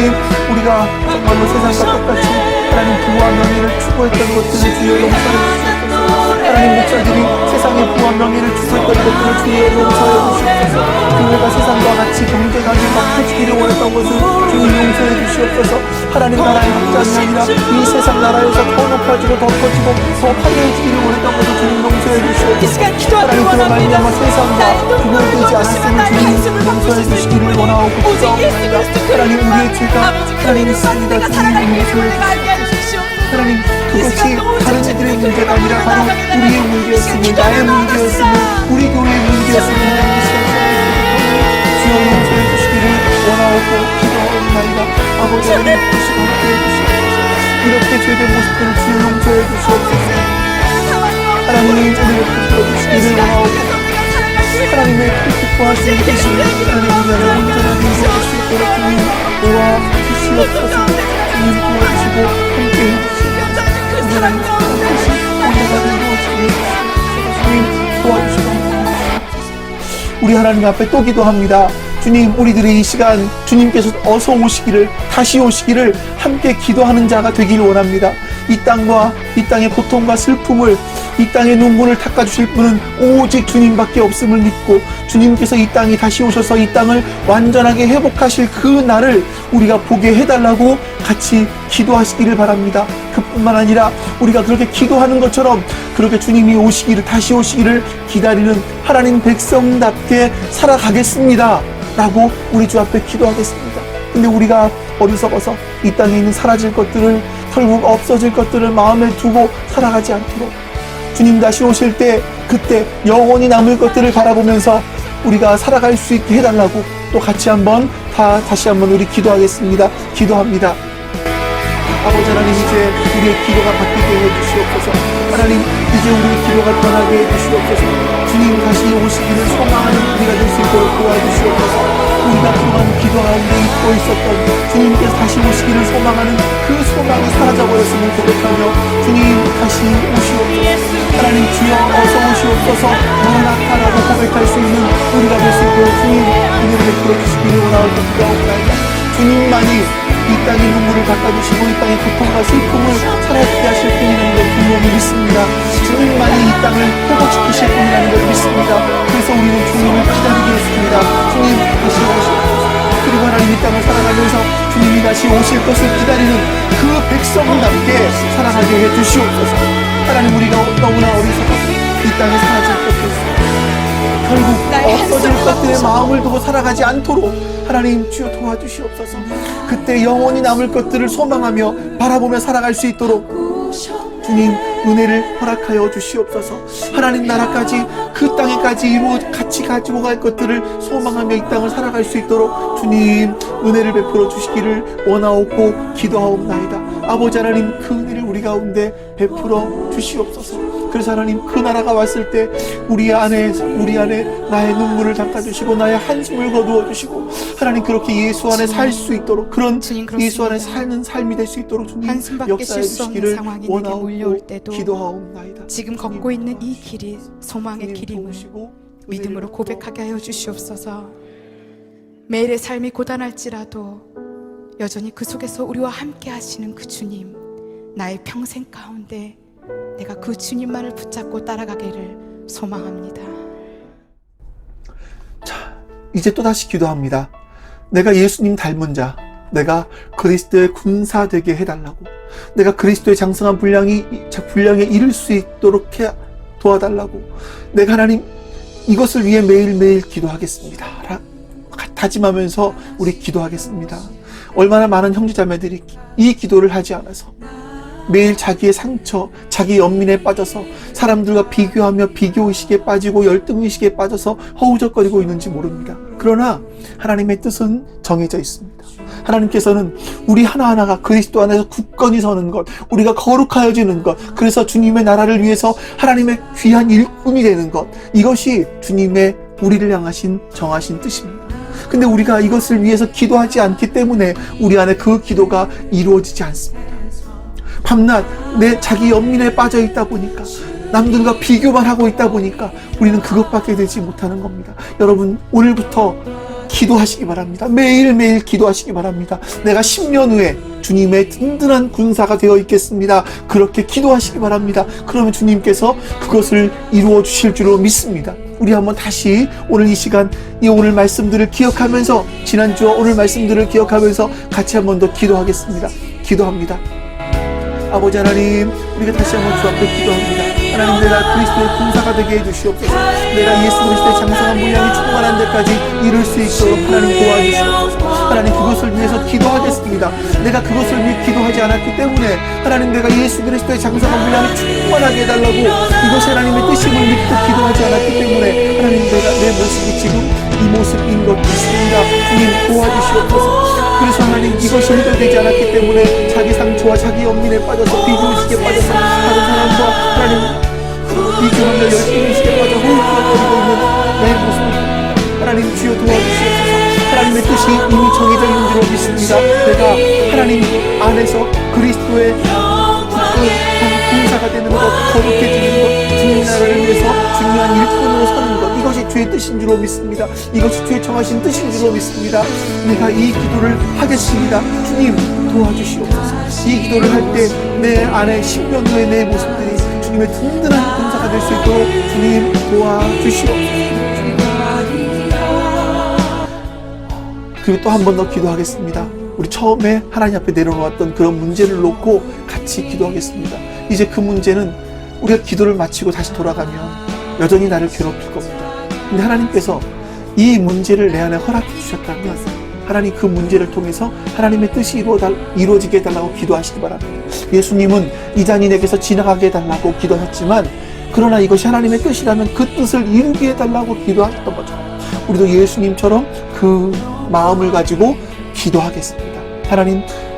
우리가 정말로 세상과 똑같이 하나님 부와 명예를 추구했던 것들을 주여 용서해 주시옵소서. 하나님 목사들이 세상의 부와 명예를 추구했던 것들을 주여 용서해 주시옵소서. 교회가 세상과 같이 경쟁하게 막 해주기를 원했던 것을 주님 용서해 주시옵소서. 하나님 나라의 확장이 아니라 이 세상 나라에서 더 높아지고 더 커지고 더 화려해지기를 원했던 것을 주님 용서해 주시옵소서. 하나님 그로 말미암아 세상과 구별되지 않았음을 주님 용서해 주시기를 원하고 기도합니다. 하나님 우리의 죄가 하나님 있습니다. 주님 용서해 주시옵소서. 하나님 그것이 다른 이들의 문제가 아니라 바로 우리의 문제였으니 나의 문제였으니 우리 교회의 문제였으니 주여 용서해 주시기를 원하고 기도하옵나이다. 아버지 하나님 주시고 함께해 주시옵소서. 이렇게 죄된 모습들을 주여 용서해 주시옵소서. 하나님 은혜를 베풀어 주시기를 원하고 하나님의 기뻐하시는 계신 하나님 우리 안에 온전한 인도할 수 있도록 주님 도와 주시옵소서. 주님 도와주시고 함께해 주시옵소서. 우리 하나님 뜻이 온전하게 이루어지길 주님 도와주시고 우리 하나님 앞에 또 기도합니다. 주님 우리들의 이 시간 주님께서 어서 오시기를 다시 오시기를 함께 기도하는 자가 되길 원합니다. 이 땅과 이 땅의 고통과 슬픔을 이 땅의 눈물을 닦아주실 분은 오직 주님밖에 없음을 믿고 주님께서 이 땅에 다시 오셔서 이 땅을 완전하게 회복하실 그 날을 우리가 보게 해달라고 같이 기도하시기를 바랍니다. 그뿐만 아니라 우리가 그렇게 기도하는 것처럼 그렇게 주님이 오시기를 다시 오시기를 기다리는 하나님 백성답게 살아가겠습니다 라고 우리 주 앞에 기도하겠습니다. 근데 우리가 어리석어서 이 땅에 있는 사라질 것들을 결국 없어질 것들을 마음에 두고 살아가지 않도록 주님 다시 오실 때 그때 영원히 남을 것들을 바라보면서 우리가 살아갈 수 있게 해달라고 또 같이 한번 다시 한번 우리 기도하겠습니다. 기도합니다. 아버지 하나님, 이제 우리의 기도가 바뀌게 해주시옵소서. 하나님, 이제 우리의 기도가 변하게 해주시옵소서. 주님 다시 오시기를 소망하는 우리가 될 수 있도록 도와주시옵소서. 우리가 그동안 기도 가운데 잊고 있었던 주님께서 다시 오시기를 소망하는 그 소망이 사라져버렸음을 고백하며 주님 다시 오시옵소서. 하나님 주여 어서 오시옵소서. 마라나타라고 고백할 수 있는 우리가 될 수 있도록 주님 은혜를 베풀어 주시기를 원하옵고 기도하옵나이다. 주님만이 이 땅의 눈물을 닦아주시고 이 땅의 고통과 슬픔을 사라지게 하실 분이라는 걸 분명히 믿습니다. 주님만이 이 땅을 회복시키실 분이라는 걸 믿습니다. 그래서 우리는 주님을 기다리게 했습니다. 주님 다시 오시옵소서. 그리고 하나님 이 땅을 살아가면서 주님이 다시 오실 것을 기다리는 그 백성답게 살아가게 해주시옵소서. 하나님, 우리가 너무나 어리석어서 이 땅에 사라질 것들, 결국 없어질 것들의 마음을 두고 살아가지 않도록 하나님 주여 도와주시옵소서. 그때 영원히 남을 것들을 소망하며 바라보며 살아갈 수 있도록 주님 은혜를 허락하여 주시옵소서. 하나님 나라까지 그 땅에까지 이루어 같이 가지고 갈 것들을 소망하며 이 땅을 살아갈 수 있도록 주님 은혜를 베풀어 주시기를 원하옵고 기도하옵나이다. 아버지 하나님, 그 은혜를 우리 가운데 베풀어 주시옵소서. 그래서 하나님, 그 나라가 왔을 때 우리 안에 나의 눈물을 닦아주시고 나의 한숨을 거두어 주시고 하나님, 그렇게 예수 안에 살 수 있도록, 그런 예수 안에 사는 삶이 될 수 있도록 주님 역사해 주시기를 원하옵고 기도하옵나이다. 지금 걷고 있는 이 길이 소망의 길임을 믿음으로 고백하게 하여 주시옵소서. 매일의 삶이 고단할지라도 여전히 그 속에서 우리와 함께 하시는 그 주님, 나의 평생 가운데 내가 그 주님만을 붙잡고 따라가기를 소망합니다. 자, 이제 또 다시 기도합니다. 내가 예수님 닮은 자, 내가 그리스도의 군사 되게 해달라고, 내가 그리스도의 장성한 분량에 이를 수 있도록 도와달라고, 내가 하나님 이것을 위해 매일매일 기도하겠습니다. 다짐하면서 우리 기도하겠습니다. 얼마나 많은 형제자매들이 이 기도를 하지 않아서 매일 자기의 상처, 자기 연민에 빠져서 사람들과 비교하며 비교의식에 빠지고 열등의식에 빠져서 허우적거리고 있는지 모릅니다. 그러나 하나님의 뜻은 정해져 있습니다. 하나님께서는 우리 하나하나가 그리스도 안에서 굳건히 서는 것, 우리가 거룩하여지는 것, 그래서 주님의 나라를 위해서 하나님의 귀한 일꾼이 되는 것, 이것이 주님의 우리를 향하신 정하신 뜻입니다. 근데 우리가 이것을 위해서 기도하지 않기 때문에 우리 안에 그 기도가 이루어지지 않습니다. 밤낮 내 자기 연민에 빠져 있다 보니까, 남들과 비교만 하고 있다 보니까 우리는 그것밖에 되지 못하는 겁니다. 여러분, 오늘부터 기도하시기 바랍니다. 매일매일 기도하시기 바랍니다. 내가 10년 후에 주님의 든든한 군사가 되어 있겠습니다. 그렇게 기도하시기 바랍니다. 그러면 주님께서 그것을 이루어 주실 줄로 믿습니다. 우리 한번 다시 오늘 이 시간, 이 오늘 말씀들을 기억하면서, 지난주와 오늘 말씀들을 기억하면서 같이 한번 더 기도하겠습니다. 기도합니다. 아버지 하나님, 우리가 다시 한번 주 앞에 기도합니다. 하나님, 내가 그리스도의 군사가 되게 해주시옵소서. 내가 예수 그리스도의 장성한 분량이 충만한 데까지 이룰 수 있도록 하나님 도와주시옵소서. 하나님, 그것을 위해서 기도하겠습니다. 내가 그것을 위해 기도하지 않았기 때문에 하나님, 내가 예수 그리스도의 장성한 분량이 충만하게 해달라고 이것이 하나님의 뜻임을 믿고 기도하지 않았기 때문에 하나님, 내가 내 모습이 지금 이 모습인 것 같습니다. 주님 도와주시옵소서. 그래서 하나님, 이것이 해결되지 않았기 때문에 자기 상처와 자기 연민에 빠져서 비교의식에 빠져서 다른 사람과 하나님 비교하며 열등의식에 빠져 호흡하고 있는 내 모습, 하나님 주여 도와주시옵소서. 하나님의 뜻이 이미 정해져 있는 줄로 믿습니다. 내가 하나님 안에서 그리스도의 군사가 되는 것, 거룩해지는 것, 주님 나라를 위해서 중요한 일꾼으로 서는 것, 이것이 주의 뜻인 줄로 믿습니다. 이것이 주의 정하신 뜻인 줄로 믿습니다. 내가 이 기도를 하겠습니다. 주님 도와주시옵소서. 이 기도를 할 때 내 안에 10년 후에 내 모습들이 주님의 든든한 군사가 될 수 있도록 주님 도와주시옵소서. 그리고 또 한 번 더 기도하겠습니다. 우리 처음에 하나님 앞에 내려놓았던 그런 문제를 놓고 같이 기도하겠습니다. 이제 그 문제는 우리가 기도를 마치고 다시 돌아가면 여전히 나를 괴롭힐 겁니다. 근데 하나님께서 이 문제를 내 안에 허락해 주셨다면 하나님, 그 문제를 통해서 하나님의 뜻이 이루어지게 해달라고 기도하시기 바랍니다. 예수님은 이 잔이 내게서 지나가게 해달라고 기도했지만, 그러나 이것이 하나님의 뜻이라면 그 뜻을 이루게 해달라고 기도하셨던 거죠. 우리도 예수님처럼 그 마음을 가지고 기도하겠습니다.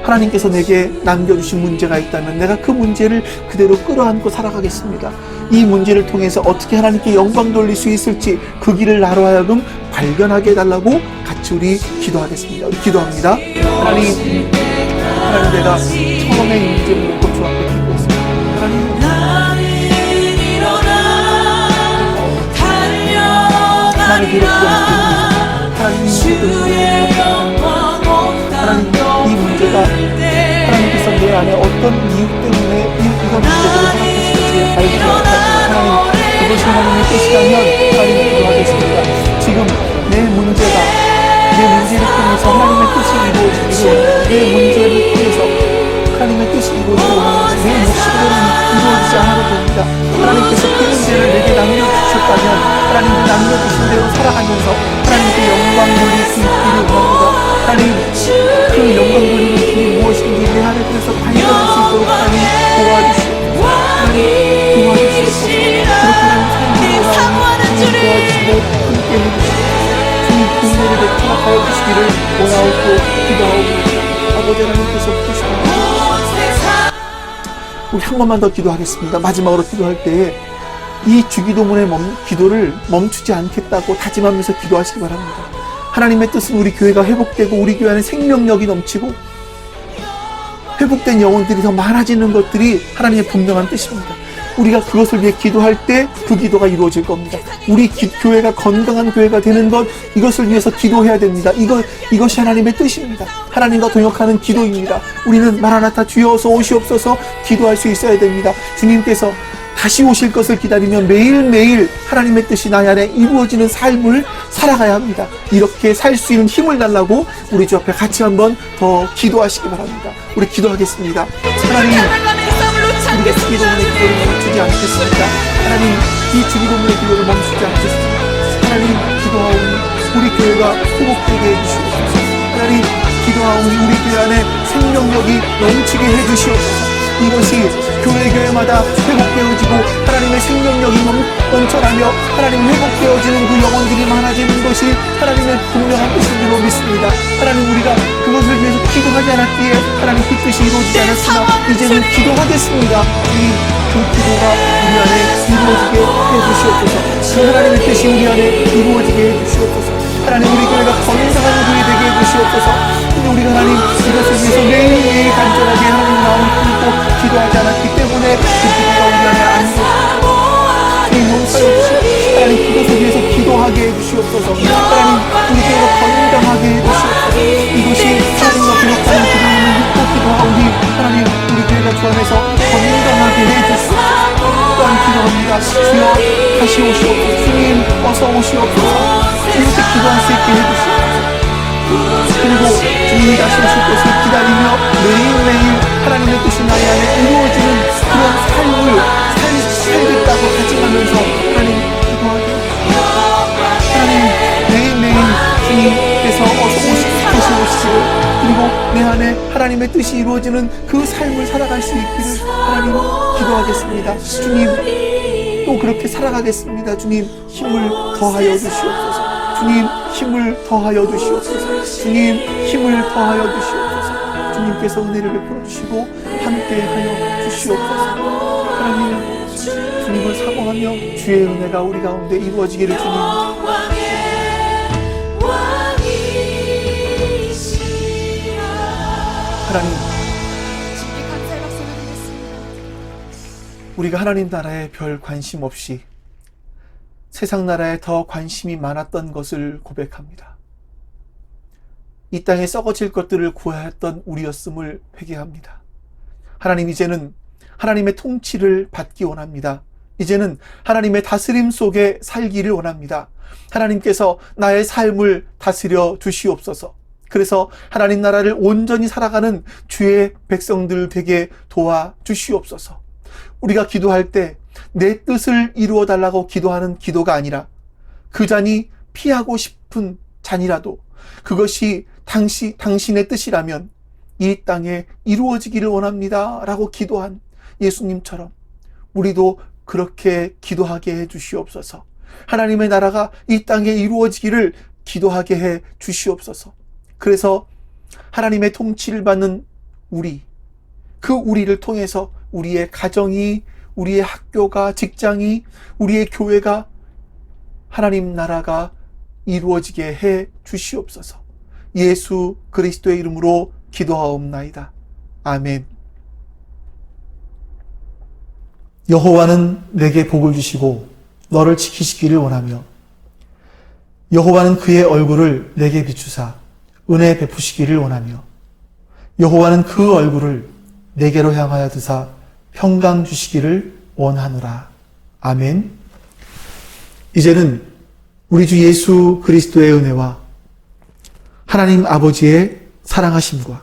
하나님께서 내게 남겨주신 문제가 있다면 내가 그 문제를 그대로 끌어안고 살아가겠습니다. 이 문제를 통해서 어떻게 하나님께 영광 돌릴 수 있을지 그 길을 나로 하여금 발견하게 해달라고 같이 우리 기도하겠습니다. 우리 기도합니다. 하나님 내가 처음에 이 문제를 놓고 주 앞에 기도했습니다. 하나님 이 문제가 하나님께서 내 안에 어떤 이유 때문에 이런 문제들을 허락하시는지 알지 못하시는 하나님, 그것이 하나님의 뜻이라면 하나님 기도하겠습니다. 지금 내 문제를 통해서 하나님의 뜻이 이루어지기를, 내 문제를 통해서 하나님의 뜻이 이루어지기를 내 몫으로는 이루어지지 않아도 됩니다. 하나님께서 그 문제를 내게 남겨주셨다면 하나님이 남겨주신 대로 살아가면서 하나님께 영광 돌릴 수 있기를 원합니다. 하나님, 그 영광 돌리는 길이 무엇인지 내 안에 그래서 발견할 수 있도록 하나님 도와주시옵소서. 하나님 도와주시옵소서. 그렇게 하나님 삶을 도와주시고 함께 해주시옵소서. 주님 군대를 베풀어 주시기를 원하옵고 기도하옵고 아버지 하나님께서 부르시옵소서. 우리 한 번만 더 기도하겠습니다. 마지막으로 기도할 때에 이 주기도문의 기도를 멈추지 않겠다고 다짐하면서 기도하시기 바랍니다. 하나님의 뜻은 우리 교회가 회복되고 우리 교회 안에 생명력이 넘치고 회복된 영혼들이 더 많아지는 것들이 하나님의 분명한 뜻입니다. 우리가 그것을 위해 기도할 때 그 기도가 이루어질 겁니다. 우리 교회가 건강한 교회가 되는 것, 이것을 위해서 기도해야 됩니다. 이것이 하나님의 뜻입니다. 하나님과 동역하는 기도입니다. 우리는 마라나타 주여 어서 오시옵소서 기도할 수 있어야 됩니다. 주님께서 다시 오실 것을 기다리며 매일매일 하나님의 뜻이 나의 안에 이루어지는 삶을 살아가야 합니다. 이렇게 살 수 있는 힘을 달라고 우리 주 앞에 같이 한번 더 기도하시기 바랍니다. 우리 기도하겠습니다. 하나님, 우리가 주기도문의 기도를 멈추지 않겠습니다. 하나님, 이 주기도문의 기도를 멈추지 않겠습니다. 하나님, 기도하오니 우리 교회가 회복되게 해주시옵소서. 하나님, 기도하오니 우리 교회 안에 생명력이 넘치게 해주시옵소서. 이것이 교회마다 회복되어지고 하나님의 생명력이 넘쳐나며 하나님 회복되어지는 그 영혼들이 많아지는 것이 하나님의 분명한 뜻인 줄로 믿습니다. 하나님, 우리가 그것을 위해서 기도하지 않았기에 하나님 그 뜻이 이루어지지 않았으나 이제는 기도하겠습니다. 그 기도가 우리 안에 이루어지게 해주시옵소서. 그 하나님의 뜻이 우리 안에 이루어지게 해주시옵소서. 하나님, 우리 교회가 건강한 교회 되게 해주시옵소서. 근데 우리가 하나님 이것을 위해서 매일매일 간절하게 하나님 마음을 품고 기도하지 않았기 때문에 그 기도가 우리 안에 안 이루어지고 용서해 주시옵소서. 하나님, 그것을 위해서 기도하게 해주시옵소서. 하나님, 우리 교회가 건강하게 해주시옵소서. 이것이 하나님과 동역하는 기도임을 믿고 기도하오니 하나님, 우리 교회가 주 안에서 건강하게 해주시옵소서. 또한 기도합니다. 주여 다시 오시옵소서. 주님 어서 오시옵소서. 이렇게 기도할 수 있게 해주시옵소서. 그리고 주님이 다시 오실 것을 기다리며 매일매일 하나님의 뜻이 나의 안에 이루어지는 그런 삶을 살겠다고 다짐하면서 하나님 기도하게 하나님, 매일매일 주님께서 어서 오시기를 그리고 내 안에 하나님의 뜻이 이루어지는 그 삶을 살아갈 수 있기를 하나님 기도하겠습니다. 주님, 또 그렇게 살아가겠습니다. 주님, 힘을 더하여 주시옵소서. 주님, 힘을 더하여 주시옵소서. 주님, 힘을 더하여 주시옵소서. 주님께서 은혜를 베풀어 주시고 함께하여 주시옵소서. 하나님, 주님을 사모하며 주의 은혜가 우리 가운데 이루어지기를 주님 하나님, 우리가 하나님 나라에 별 관심 없이 세상 나라에 더 관심이 많았던 것을 고백합니다. 이 땅에 썩어질 것들을 구하였던 우리였음을 회개합니다. 하나님, 이제는 하나님의 통치를 받기 원합니다. 이제는 하나님의 다스림 속에 살기를 원합니다. 하나님께서 나의 삶을 다스려 주시옵소서. 그래서 하나님 나라를 온전히 살아가는 주의 백성들 되게 도와주시옵소서. 우리가 기도할 때 내 뜻을 이루어 달라고 기도하는 기도가 아니라 그 잔이 피하고 싶은 잔이라도 그것이 당신의 뜻이라면 이 땅에 이루어지기를 원합니다 라고 기도한 예수님처럼 우리도 그렇게 기도하게 해 주시옵소서. 하나님의 나라가 이 땅에 이루어지기를 기도하게 해 주시옵소서. 그래서 하나님의 통치를 받는 우리, 그 우리를 통해서 우리의 가정이, 우리의 학교가, 직장이, 우리의 교회가, 하나님 나라가 이루어지게 해 주시옵소서. 예수 그리스도의 이름으로 기도하옵나이다. 아멘. 여호와는 내게 복을 주시고 너를 지키시기를 원하며 여호와는 그의 얼굴을 내게 비추사 은혜 베푸시기를 원하며 여호와는 그 얼굴을 내게로 향하여 드사 평강 주시기를 원하노라. 아멘. 이제는 우리 주 예수 그리스도의 은혜와 하나님 아버지의 사랑하심과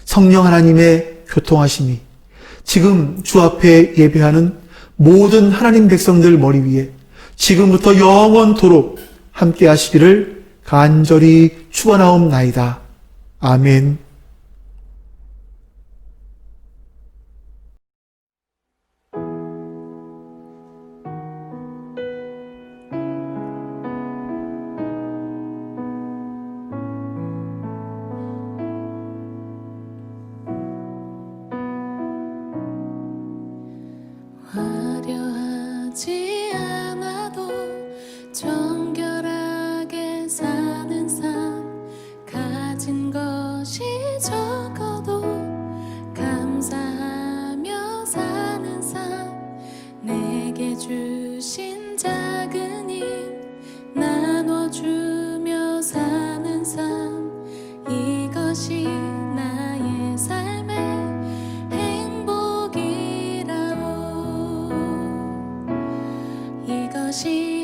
성령 하나님의 교통하심이 지금 주 앞에 예배하는 모든 하나님 백성들 머리 위에 지금부터 영원토록 함께 하시기를 간절히 축원하옵나이다. 아멘. 화려하지 않아도 정결하게 사는 삶, 가진 것이 적어도 감사하며 사는 삶, 내게 주신 작은 힘 나눠주며 사는 삶, 이것이 나의 삶의 행복이라오. 이것이